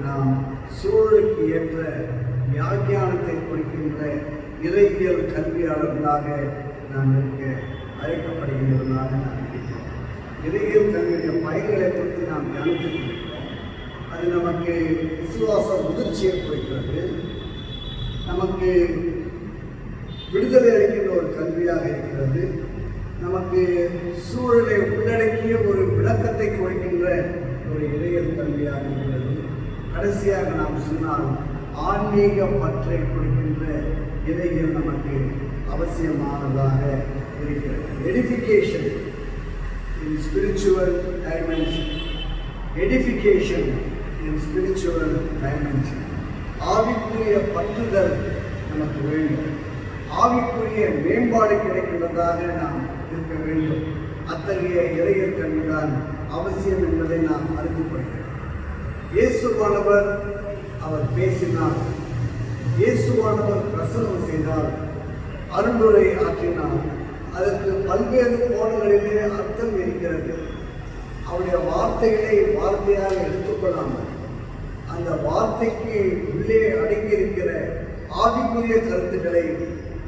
[SPEAKER 1] நாம் சூழலுக்கு ஏற்ற வியாக்கியானத்தை கொடுக்கின்ற இறையியல் கல்வியாளர்களாக நாம் இருக்க அழைக்கப்படுகின்றவர்களாக நாம் இருக்கிறோம். இறையியல் கல்வியுடைய பயன்களை குறித்து நாம் தியானித்துக் கொண்டிருக்கிறோம். அது நமக்கு விசுவாச முதிர்ச்சியை கொடுக்கிறது, நமக்கு விடுதலை அளிக்கின்ற ஒரு கல்வியாக இருக்கிறது, நமக்கு சூழலை உள்ளடக்கிய ஒரு விளக்கத்தை கொடுக்கின்ற ஒரு இறையியல் கல்வியாக இருக்கிறது. கடைசியாக நாம் சொன்னால் ஆன்மீக பற்றை கொடுக்கின்ற இறையியல் நமக்கு அவசியமானதாக இருக்கிறது. எடிஃபிகேஷன் இன் ஸ்பிரிச்சுவல் டைமென்ஷன், எடிஃபிகேஷன் இன் ஸ்பிரிச்சுவல் டைமென்ஷன். ஆவிக்குரிய பற்றுதல் நமக்கு வேண்டும், ஆவிக்குரிய மேம்பாடு கிடைக்கின்றதாக நாம் இருக்க வேண்டும். அத்தகைய இறையியல் கல்விதான் அவசியம் என்பதை நாம் அறிந்து கொள்கிறோம். இயேசுவானவர் அவர் பேசினார், இயேசுவானவர் பிரசங்கம் செய்தார், அருளுரை ஆற்றினார். அதற்கு பல்வேறு கோணங்களிலே அர்த்தம் இருக்கிறது. அவருடைய வார்த்தைகளை வார்த்தையாக எடுத்துக்கொள்ளாமல் அந்த வார்த்தைக்கு உள்ளே அடங்கியிருக்கிற ஆவிக்குரிய கருத்துக்களை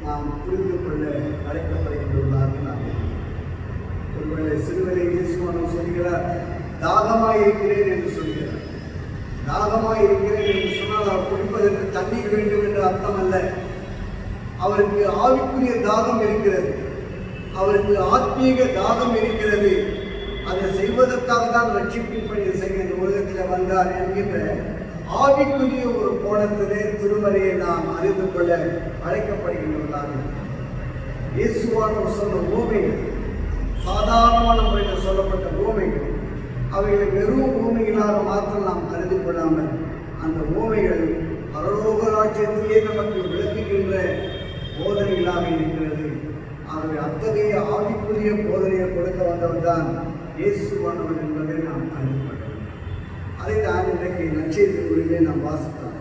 [SPEAKER 1] நாம் புரிந்து கொள்ள அழைக்கப்படுகின்றவர்களாக நாம் ஒருவேளை சிறுவரை இயேசுவானவர் சொல்கிறார், தாகமாய் இருக்கிறேன் என்று சொல்கிறார். தாகமாய் இருக்கிறேன் என்று சொன்னால் அவர் குடிப்பதற்கு தண்ணீர் வேண்டும் என்று அர்த்தம் அல்ல. அவருக்கு ஆவிக்குரிய தாகம் இருக்கிறது, அவருக்கு ஆத்மீக தாகம் இருக்கிறது. அதை செய்வதற்காக தான் ரட்சிப்பின் பணியை செய்ய இந்த உலகத்தில் வந்தார் என்கின்ற ஆவிக்குரிய ஒரு கோணத்திலே திருமறையை நாம் அறிந்து கொள்ள அழைக்கப்படுகின்றவர்களாக. இயேசுவானவர் சொன்ன உவமைகள், சாதாரணமான முறையில் சொல்லப்பட்ட உவமைகள், அவைகளை வெறும் உவமைகளாக மாத்திரம் நாம் கருதி கொள்ளாமல் அந்த உவமைகள் பரலோக ராஜ்யத்தையே நமக்கு விளக்குகின்ற போதனைகளாக இருக்கிறது. ஆகவே அத்தகைய ஆவிக்குரிய போதனையை கொடுக்க வந்தவர் தான் இயேசுவானவர் என்பதை நாம் அறிந்து கொள்ளலாம். அதை தான் இன்றைக்கு நற்செய்தி உரிமையை நாம் வாசித்தோம்.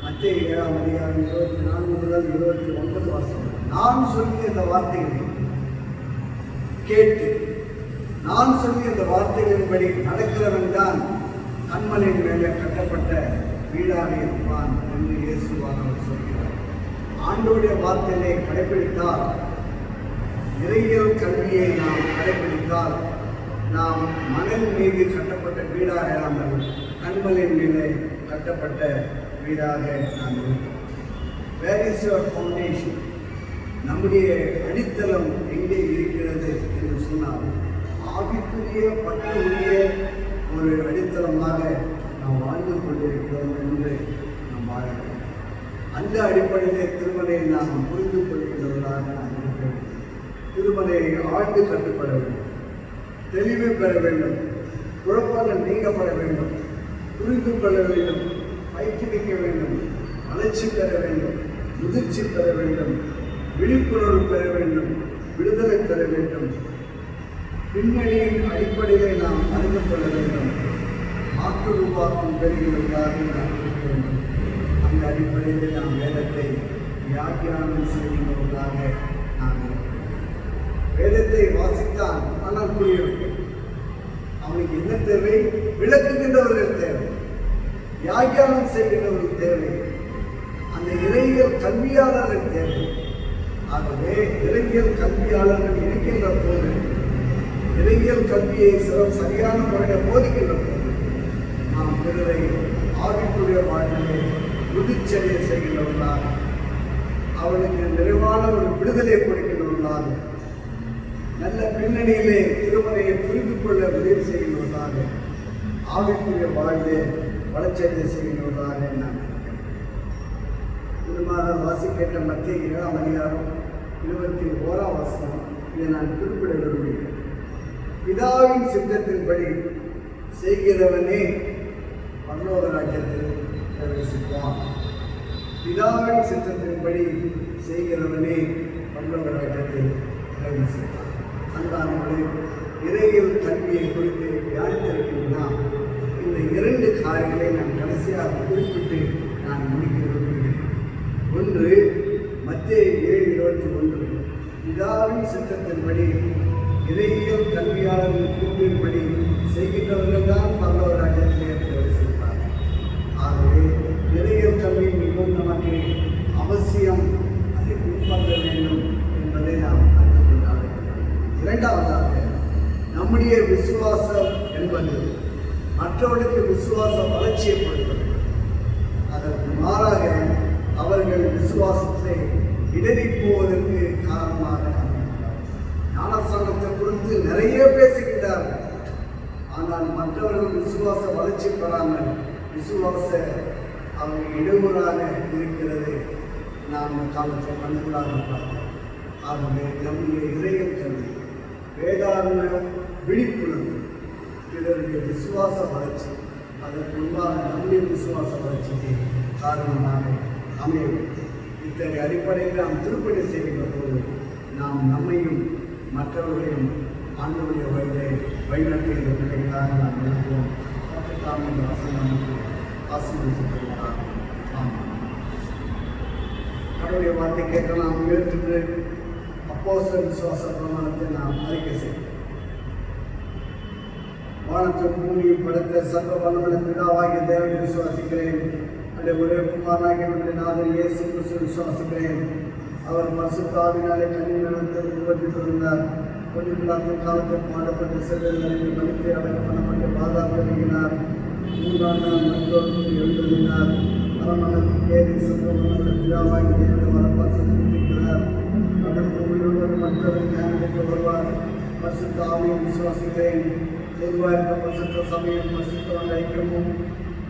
[SPEAKER 1] மத்தேயு 7ஆம் அதிகாரம் 24 முதல் 29 வாசகம். நான் சொல்லிய இந்த வார்த்தைகளை கேட்டு நான் சொல்லிய இந்த வார்த்தைகளின்படி நடக்கிறவன் தான் கண்மலையின் மேலே கட்டப்பட்ட வீடாக இருப்பான் என்று இயேசுவானவர் சொல்கிறார். ஆண்டவருடைய வார்த்தையை கடைபிடித்தால், இறையியல் கல்வியை நாம் கடைபிடித்தால், நாம் மணல் மீது கட்டப்பட்ட வீடாக இல்லாமல் கண்மலையின் மேலே கட்டப்பட்ட வீடாக நாம் இருப்போம். Where is your foundation? நம்முடைய அடித்தளம் எங்கே இருக்கிறது என்று சொன்னால் ஆவிக்குரிய பற்றுடைய ஒரு அடித்தளமாக நாம் வாழ்ந்து கொண்டிருக்கிறோம் என்று நாம் வாழ வேண்டும். அந்த அடிப்படையிலே திருமலையை நாம் புரிந்து கொள்கிறவர்களாக நாம் இருக்க வேண்டும். திருமலையை ஆழ்ந்து கட்டுப்பட வேண்டும், தெளிவு பெற வேண்டும். குழப்பங்கள் நீக்கப்பட வேண்டும், புரிந்து கொள்ள வேண்டும், பயிற்றுவிக்க வேண்டும், வளர்ச்சி பெற வேண்டும், முதிர்ச்சி பெற வேண்டும், விழிப்புணர்வு பெற வேண்டும், விடுதலை பெற வேண்டும். பின்னணியின் அடிப்படையிலே நாம் அறிந்து கொள்ள வேண்டும். மாற்று உருவாக்கும் பெறுகிறவர்களாக நாம் இருக்க வேண்டும். அந்த அடிப்படையிலே நாம் வேதத்தை வியாக்கியானம் செய்கின்றவர்களாக நாம் இருக்க வேண்டும். வேதத்தை வாசித்தான், ஆனால் புரியவில்லை. அவனுக்கு என்ன தேவை? விளக்குகின்றவர்கள் தேவை, வியாக்கியானம் செய்கின்றவர்கள் தேவை, அந்த இறையியல் கல்வியாளர்கள் தேவை. ஆகவே இறையியல் கல்வியாளர்கள் இருக்கின்ற போது, இறையியல் கல்வியை சரியான முறையில் போதிக்கின்ற போது, நாம் பிறரை ஆவிக்குரிய வாழ்விலே முதிர்ச்சடைய செய்கின்றவர்களாக, அவனுக்கு நிறைவான ஒரு விடுதலை கொடுக்கின்றவர்களாக, நல்ல பின்னணியிலே திருமறையை புரிந்து கொள்ள உதவி செய்கின்றவர்களாக, ஆவிக்குரிய வாழ்விலே வளர்ச்சியடைய செய்கின்றவர்களாக நாம் இருக்கிறோம். திருமாதம் வாசிக்கின்ற மத்திய 7ஆம் அதிகாரம் 21ஆம் வசனம், இதை நான் குறிப்பிட விரும்புகிறேன். பிதாவின் சித்தத்தின்படி செய்கிறவனே பரலோக ராஜ்யத்தில் பிரவேசிப்பான். பிதாவின் சித்தத்தின்படி செய்கிறவனே பரலோக ராஜ்யத்தில் பிரவேசிப்பான். அன்பானவர்களே, இறையியல் கல்வியை குறித்து தியானித்திருக்கின்றன. இந்த 2 காரியங்களை நான் கடைசியாக குறிப்பிட்டு நான் முடிக்க விரும்புகிறேன். ஒன்று, மத்திய 7:21, பிதாவின் சித்தத்தின்படி இறையியல் கல்வியாளர்கள் கூற்றின்படி செய்கின்றவர்கள் தான் பரலோக ராஜ்யத்திலே பிரவேசிப்பார். ஆகவே இறையியல் கல்வி மிகவும் நமக்கு அவசியம், அதை பின்பற்ற வேண்டும் என்பதை நாம் அறிந்து கொண்டார்கள். இரண்டாவதாக, நம்முடைய விசுவாசம் என்பது மற்றவர்களுக்கு விசுவாச வளர்ச்சியை கொடுக்க வேண்டும். அதற்கு மாறாக அவர்கள் விசுவாசத்தை இடறி போவதற்கு காரணமாக ஞானஸ்தானத்தை குறித்து நிறைய பேசுகின்றார்கள். ஆனால் மற்றவர்கள் விசுவாச வளர்ச்சி பெறாமல் விசுவாச அவர்கள் இடையூறாக இருக்கிறது நாம் காலத்தை கண்கூடாக பார்க்கிறோம். ஆகவே நம்முடைய இறையியல் கல்வி, வேதாரண விழிப்புணர்வு, இதனுடைய விசுவாச வளர்ச்சி, அதற்கு முன்பாக நம்முடைய விசுவாச வளர்ச்சிக்கு காரணமாக அமைய வேண்டும். இத்தகைய அடிப்படையில் நாம் திருப்பணி செய்கின்ற போது நாம் நம்மையும் மற்றவர்களையும் ஆண்டவருடைய வழியை வழிநடத்துகின்ற பிள்ளைகளாக நாம் இருப்போம். தாம் இந்த வசனம் நமக்கு ஆசீர்வதிக்கப்படுகிறார். ஆமாம், கடவுளுடைய வார்த்தை கேட்க நாம் உயர்த்து அப்போஸ்தலர் விசுவாச பிரமாணத்தை நாம் அறிக்கை செய்வோம். வானத்தையும் பூமியும் படைத்த சர்வ வல்லமையுள்ள பிதாவாகிய தேவனை விசுவாசிக்கிறேன். அவருடைய ஒரே குமாரனாகிய நம்முடைய நாதர் இயேசு கிறிஸ்துவை விசுவாசிக்கிறேன். அவர் பரிசுத்த ஆவியினாலே கன்னிமரியாள் உருவத்தில் பிறந்தார். பொன்னியின் பிலாத்தின் காலத்தில் பாடப்பட்ட சிறையில் மனிதரை அடக்கம் பண்ணப்பட்டு பாதாளத்தில் இறங்கினார். 3ஆம் நாள் மருத்துவத்தில் எழுந்தினார். அரமணத்தில் ஏறி சர்வ வல்லமையுள்ள பிதாவாகிய தேவனை வரப்பாசத்தில் இருக்கிறார். அவருக்கு உயிரோடு மற்றவர் ஞானத்திற்கு வருவார். பரிசுத்த ஆவியை விசுவாசிக்கிறேன். பொதுவாக பரிசுத்த சமயம், பரிசுத்த ஐக்கியமும்,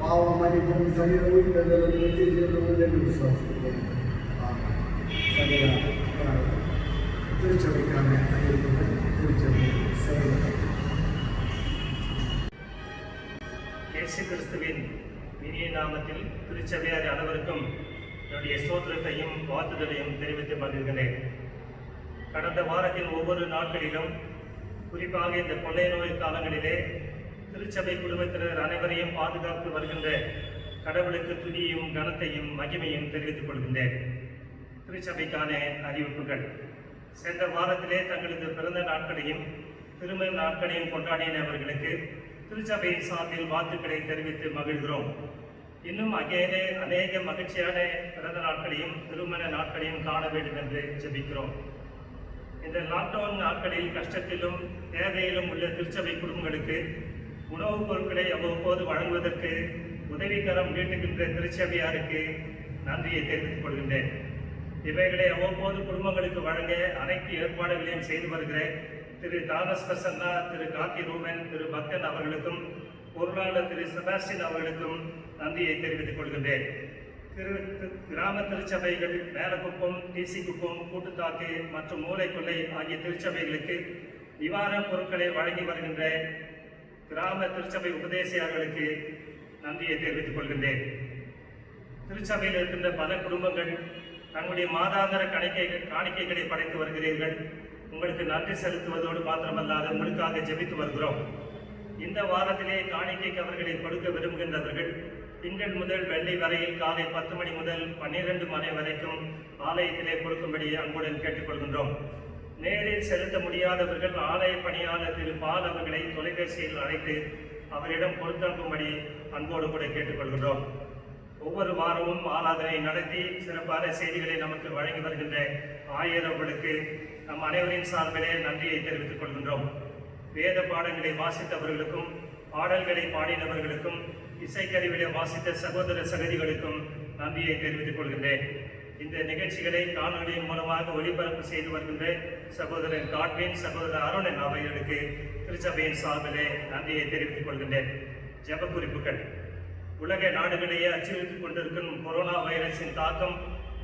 [SPEAKER 1] பாவ மன்னிப்பும், சரீர உயிர்த்தெழுதலும் நித்திய ஜீவனும் என்று விசுவாசிக்கிறேன். திருச்சபைக்கான அறிவிப்புகள், திருச்சபை செயல்கள்.
[SPEAKER 4] இயேசு கிறிஸ்துவின் இனிய நாமத்தில் திருச்சபையார் அனைவருக்கும் என்னுடைய ஸ்தோத்திரத்தையும் வாழ்த்துதலையும் தெரிவித்து மகிழ்கிறேன். கடந்த வாரத்தின் ஒவ்வொரு நாட்களிலும், குறிப்பாக இந்த கொள்ளை நோய் காலங்களிலே திருச்சபை குடும்பத்தினர் அனைவரையும் பாதுகாத்து வருகின்ற கடவுளுக்கு துதியையும் கனத்தையும் மகிமையும் தெரிவித்துக் கொள்கின்றேன். திருச்சபைக்கான அறிவிப்புகள். சென்ற வாரத்திலே தங்களது பிறந்த நாட்களையும் திருமண நாட்களையும் கொண்டாடினவர்களுக்கு திருச்சபையின் சார்பில் வாழ்த்துக்களை தெரிவித்து மகிழ்கிறோம். இன்னும் அநேக மகிழ்ச்சியான பிறந்த நாட்களையும் திருமண நாட்களையும் காண வேண்டும் என்று ஜெபிக்கிறோம். இந்த லாக்டவுன் நாட்களில் கஷ்டத்திலும் தேவையிலும் உள்ள திருச்சபை குடும்பங்களுக்கு உணவுப் பொருட்களை அவ்வப்போது வழங்குவதற்கு உதவிக்கரம் நீட்டுகின்ற திருச்சபையாருக்கு நன்றியை தெரிவித்துக் கொள்கின்றேன். இவைகளை அவ்வப்போது குடும்பங்களுக்கு வழங்க அனைத்து ஏற்பாடுகளையும் செய்து வருகிற திரு தாமஸ் பிரசன்னா, திரு கார்த்தி ரூபன், திரு பக்தன் அவர்களுக்கும், பொருளாளர் திரு செபாஸ்டின் அவர்களுக்கும் நன்றியை தெரிவித்துக் கொள்கின்றேன். கிராம திருச்சபைகள் மேலக்குப்பம், டிசிக்குப்பம், கூட்டுத்தாக்கு மற்றும் மூளைக்கொள்ளை ஆகிய திருச்சபைகளுக்கு நிவாரணப் பொருட்களை வழங்கி வருகின்ற கிராம திருச்சபை உபதேசியார்களுக்கு நன்றியை தெரிவித்துக் கொள்கின்றேன். திருச்சபையில் இருக்கின்ற பல குடும்பங்கள் தங்களுடைய மாதாந்திர காணிக்கைகளை படைத்து வருகிறீர்கள். உங்களுக்கு நன்றி செலுத்துவதோடு மாத்திரமல்லாது உங்களுக்காக ஜெபித்து வருகிறோம். இந்த வாரத்திலே காணிக்கைக்கு அவர்களை கொடுக்க விரும்புகின்றவர்கள் திங்கள் முதல் வெள்ளி வரையில் காலை 10 மணி முதல் 12 மணி வரைக்கும் ஆலயத்திலே கொடுக்கும்படி அன்புடன் கேட்டுக்கொள்கின்றோம். நேரில் செலுத்த முடியாதவர்கள் ஆலய பணியாளர் திரு பால் அவர்களை தொலைபேசியில் அழைத்து அவரிடம் கொடுத்தனுப்பும்படி அன்போடு கூட கேட்டுக்கொள்கின்றோம். ஒவ்வொரு வாரமும் ஆராதனை நடத்தி சிறப்பான செய்திகளை நமக்கு வழங்கி வருகின்ற ஆயரவர்களுக்கு நம் அனைவரின் சார்பிலே நன்றியை தெரிவித்துக் கொள்கின்றோம். வேத பாடங்களை வாசித்தவர்களுக்கும் பாடல்களை பாடினவர்களுக்கும் இசைக்கருவிகளை வாசித்த சகோதர சகதிகளுக்கும் நன்றியை தெரிவித்துக் கொள்கின்றேன். இந்த நிகழ்ச்சிகளை காணொலியின் மூலமாக ஒளிபரப்பு செய்து வருகின்ற சகோதரன் காட்வின், சகோதரர் அருணன் அவர்களுக்கு திருச்சபையின் சார்பிலே நன்றியை தெரிவித்துக் கொள்கின்றேன். ஜெப குறிப்புகள். உலக நாடுகளையே அச்சுறுத்திக் கொண்டிருக்கும் கொரோனா வைரஸின் தாக்கம்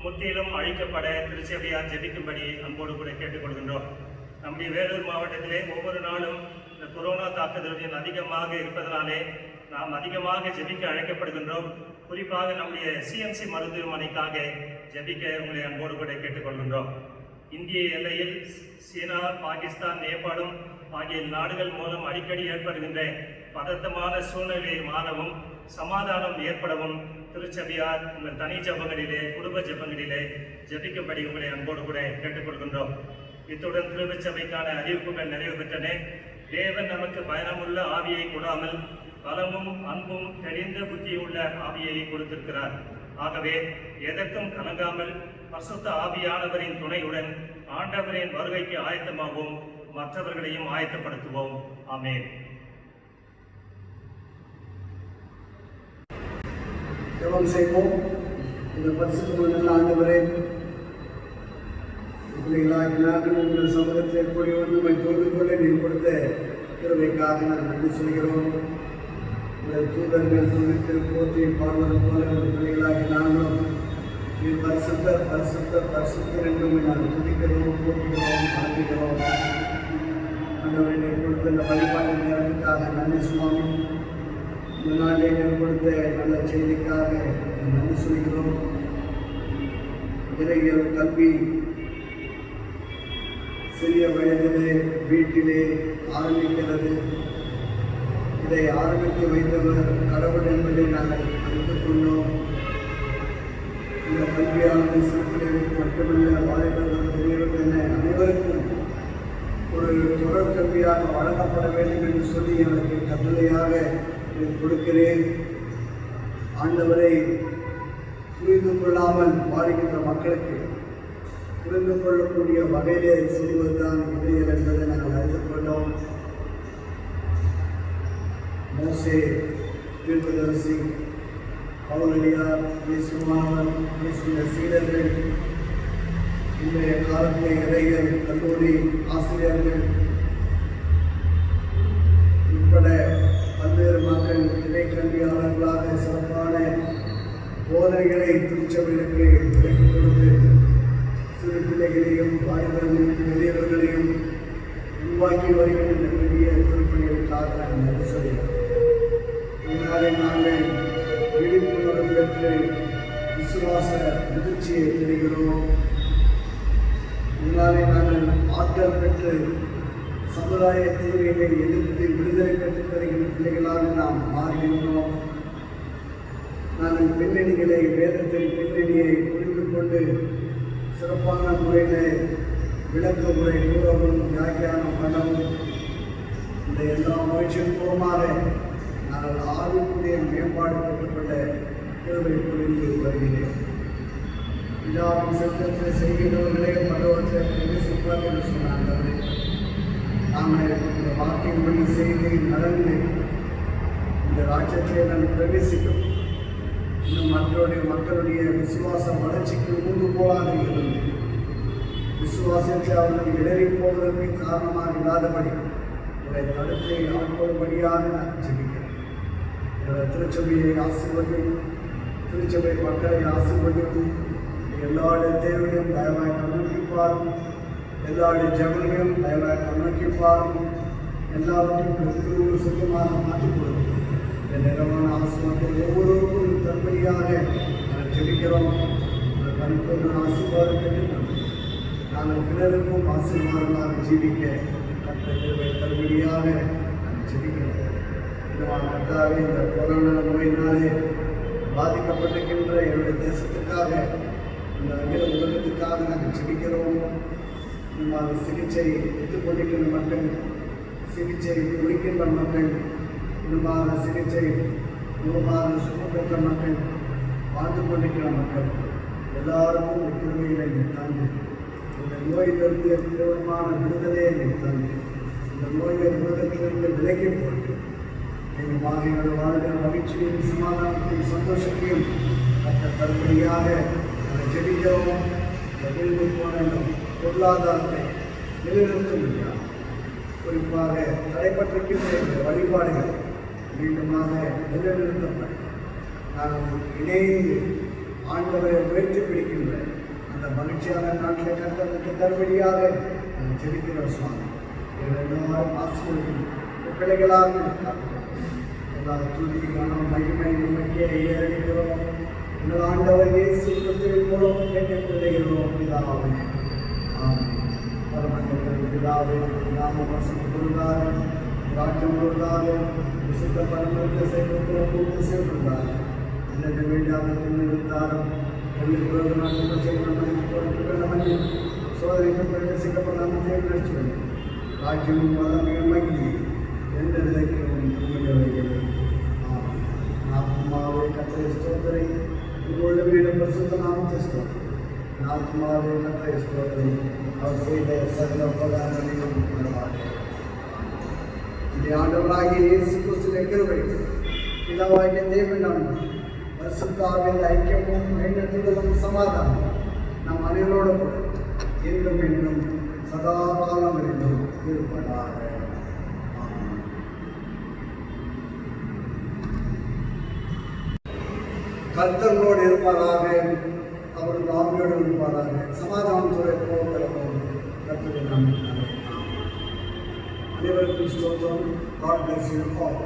[SPEAKER 4] முற்றிலும் அழிக்கப்பட திருச்சபையார் ஜெபிக்கும்படி அன்போடு கூட கேட்டுக்கொள்கின்றோம். நம்முடைய வேலூர் மாவட்டத்திலே ஒவ்வொரு நாளும் இந்த கொரோனா தாக்குதல்கள் அதிகமாக இருப்பதனாலே நாம் அதிகமாக ஜெபிக்க அழைக்கப்படுகின்றோம். குறிப்பாக நம்முடைய சிஎம்சி மருத்துவமனைக்காக ஜெபிக்க உங்களை அன்போடு கூட கேட்டுக்கொள்கின்றோம். இந்திய எல்லையில் சீனா, பாகிஸ்தான், நேபாளம் ஆகிய நாடுகள் மூலம் அடிக்கடி ஏற்படுகின்ற பதட்டமான சூழ்நிலையை மாறவும் சமாதானம் ஏற்படவும் திருச்சபையார் உங்கள் தனி ஜபங்களிலே, குடும்ப ஜபங்களிலே ஜபிக்கும்படி உங்களை அன்போடு கூட கேட்டுக்கொள்கின்றோம். இத்துடன் திருச்சபைக்கான அறிவிப்புகள் நிறைவு பெற்றன. தேவன் நமக்கு பயணமுள்ள ஆவியை கொடாமல் பலமும் அன்பும் தெளிந்த புத்தியுள்ள ஆவியை கொடுத்திருக்கிறார். ஆகவே எதற்கும் கலங்காமல் பரிசுத்த ஆவியானவரின் துணையுடன் ஆண்டவரின் வருகைக்கு ஆயத்தமாகவும் மற்றவர்களையும் ஆயத்தப்படுத்துவோம். ஆமென்.
[SPEAKER 1] ஜெபம் செய்வோம். இந்த பரிசுத்த ஆண்டவரே, பிள்ளைகளாகி நாங்கள் உங்கள் சமூகத்தை கூடி வந்து தொழுது கொள்ள நீர் கொடுத்த கிருபைக்காக நாங்கள் நன்றி சொல்கிறோம். உங்கள் தூதர்கள் துணித்திரு போற்றி பாடுவது போல உங்கள் பிள்ளைகளாகி நாங்களும் நீர் பரிசுத்தர் பரிசுத்தர் பரிசுத்தர் என்று நாங்கள் துதிக்கிறோம், போற்றுகிறோம், வணங்குகிறோம். ஆண்டவரை நீர் கொடுத்த இந்த வழிபாட்டு நேரத்துக்காக நன்றி சுவாமி. இந்த நாளை நீர் கொடுத்த நல்ல செய்திக்காக நன்றி சொல்கிறோம். இறையியல் கல்வி சிறிய வயதிலே வீட்டிலே ஆரம்பிக்கிறது. இதை ஆரம்பித்து வைத்தவர் கடவுள் என்பதை நாங்கள் அறிந்து கொண்டோம். இந்த கல்வியானது சிறுபிள்ளைகளுக்கு மட்டுமல்ல, வாலிபர்கள், பெரியவர்கள் என அனைவருக்கும் ஒரு தொடர் கல்வியாக வழங்கப்பட வேண்டும் என்று சொல்லி எனக்கு கட்டளையாக கொடுக்கிறேன். ஆண்டவரை புரிந்து கொள்ளாமல் வாழ்கின்ற மக்களுக்கு புரிந்து கொள்ளக்கூடிய வகையிலே சொல்வதுதான் இடையல் என்பதை நாங்கள் அறிந்து கொண்டோம். மோசே, தீர்க்கதரிசி, பவுலடியார், இயேசுமானவர், இயேசுவின் சீடர்கள், இன்றைய காலத்திலே இறையல் கல்லூரி ஆசிரியர்கள் உட்பட பல்வேறு மக்கள் இடைக்கல்வியாளர்களாக சிறப்பான போதனைகளை திருச்சபைகளுக்கு விலக்கிக் கொடுத்து சிறு பிள்ளைகளையும் வாலிபர்களையும் பெரியவர்களையும் உருவாக்கி வருகின்ற பெரிய திருப்பணிகளுக்காக நாங்கள் நன்றி சொல்கிறோம். இதனாலே நாங்கள் விழிப்புணர்வு பெற்று விசுவாச முதிர்ச்சியை பெறுகிறோம். இதனாலே நாங்கள் ஆற்றல் பெற்று சமுதாய தேவைகளை எதிர்த்து விடுதலை பெற்றுத் தருகின்ற பிள்ளைகளாக நாம் மாறுகின்றோம். நாங்கள் பின்னணிகளை, வேதத்தின் பின்னணியை புரிந்து கொண்டு சிறப்பான முறையில் விளக்க உரை கூறவும் வியாக்கியானம் பண்ணவும் இந்த எல்லா முயற்சியின் மூலமாக நாங்கள் ஆர்வக்கூடிய மேம்பாடு பெற்றுக்கொள்ள தேவை புரிந்து வருகிறேன். பிதாவின் சத்தத்தை செய்கின்றவர்களே பலவற்றை பிரவேசிப்பார் என்று சொன்னார்களே, நாங்கள் இந்த வாக்கின்படி செய்து நடந்து இந்த ராஜ்யத்தை நாங்கள் பிரவேசிக்கும். இன்னும் மக்களுடைய விசுவாச வளர்ச்சிக்கு ஊன்றுகோலாக இருந்து விசுவாசத்தை அவர்கள் இடறி போவதற்கு காரணமாக இல்லாதபடி இதை தடுத்து ஆட்கொள்ளும்படியாக நான் ஜெபிக்கிறேன். என்னோட திருச்சபையை ஆசீர்வதியும், திருச்சபை மக்களை ஆசீர்வதியும், எல்லாருடைய தேவையும் தயவாய் கண்ணோக்கிப்பாரும், எல்லாருடைய ஜெபங்களையும் தயவாய் கண்ணோக்கிப்பாரும், எல்லாவற்றையும் திருவுரு சுத்தமாக மாற்றிக் கொடுக்கும். இந்த நிறமான ஆசிரியத்தை ஒவ்வொருவருக்கும் தற்படியாக நாங்கள் ஜெபிக்கிறோம். பரிபூர்ண ஆசீர்வாதம் பெற்றுக்கொண்டு நாங்கள் பிறருக்கும் ஆசீர்வாதமாக ஜீவிக்க கர்த்தரை தற்படியாக நாங்கள் ஜெபிக்கிறோம். கர்த்தாவே, இந்த கொரோனா நோயினாலே பாதிக்கப்பட்டிருக்கின்ற என்னுடைய தேசத்துக்காக, இந்த அகில உலகத்துக்காக நாங்கள் ஜெபிக்கிறோம். இந்த சிகிச்சை எடுத்துக்கொண்டிருக்கின்ற மக்கள், சிகிச்சை முடிக்கின்ற மக்கள், இன்னுமாக சிகிச்சை மூலமாக சுகம் பெற்ற மக்கள், வாழ்ந்து கொண்டிருக்கிற மக்கள் எல்லாருக்கும் இந்த கிருமைகளை நீ தந்து, இந்த நோயிலிருந்து தீவிரமான விடுதலையை நீ தந்து, இந்த நோயை உலகத்திலிருந்து விலக்கி போட்டு எங்கள் வாழ்க்கையோட வாழ்கிற மகிழ்ச்சியும் சமாதானத்தையும் சந்தோஷத்தையும் தரும்படியாக நாங்கள் ஜெபிக்கிறோம். விழுந்து போன பொருளாதாரத்தை நிலைநிறுத்த முடியாது. குறிப்பாக தடைப்பட்டிருக்கின்ற இந்த வழிபாடுகள் மீண்டுமாக நிலைநிறுத்தப்பட்டு நாங்கள் இணைந்து ஆண்டவரை உயர்த்தி பிடிக்கின்ற அந்த மகிழ்ச்சியான நாட்டிலே கர்த்தருக்கு தரும்படியாக நாங்கள் ஜெபிக்கிறோம். சுவாமி, எங்கள் எல்லாரும் ஆசீர்வதிக்கும் பிள்ளைகளாக எல்லா துதி கனம் மகிமை உண்மைக்கே ஏறடிக்கிறோம். எங்கள் ஆண்டவர் இயேசு கிறிஸ்துவின் மூலம் கேட்டுக்கொள்கிறோம் பிதாவே. ஆமென். பரமண்டலத்தின் பிதாவே, நாமம் வசப்படுவதாக, ராஜ்யம் வருவதாக, விசுத்த பரமத்தை செய்வதற்கு பூர்த்தி செய்வதாக, அல்லது வேண்டாத நிறுத்தாரும் சோதனைக்கு பிரவேசிக்கப்படாமல் தேர்ந்தெடுத்து ராஜ்யமும் வல்லமையும் மகிழ்ச்சி என்றைக்கும் உண்மையவைகளே. ஆமென். ஆத்மாவே கர்த்தரை ஸ்தோத்திரை, உங்களுடைய வீடு பரிசுத்த நாமத்தை ஸ்தோத்திரை. ஆத்மாவே கர்த்தரை ஸ்தோத்திரை, அவர் செய்த சகல உபகாரங்களையும் கொண்டாடுவாரே. இந்த ஆண்டவராகிய இயேசு கிறிஸ்துவின் கிருபை, பிதாவாகிய தேவன் பரிசுத்தாவின் ஐக்கியமும் மைநட்டுதலும் சமாதானம் நம் அனைவரோடு கூட என்றும் என்றும் சதா காலம் என்றும் இருப்பதாக. கர்த்தர்களோடு இருப்பாராக, அவர்கள் ஆவியோடு இருப்பாராக. சமாதானத்துறை போகிறோம். கர்த்தரை நாம் அனைவருக்கும் ஸ்தோத்திரம். God bless you all.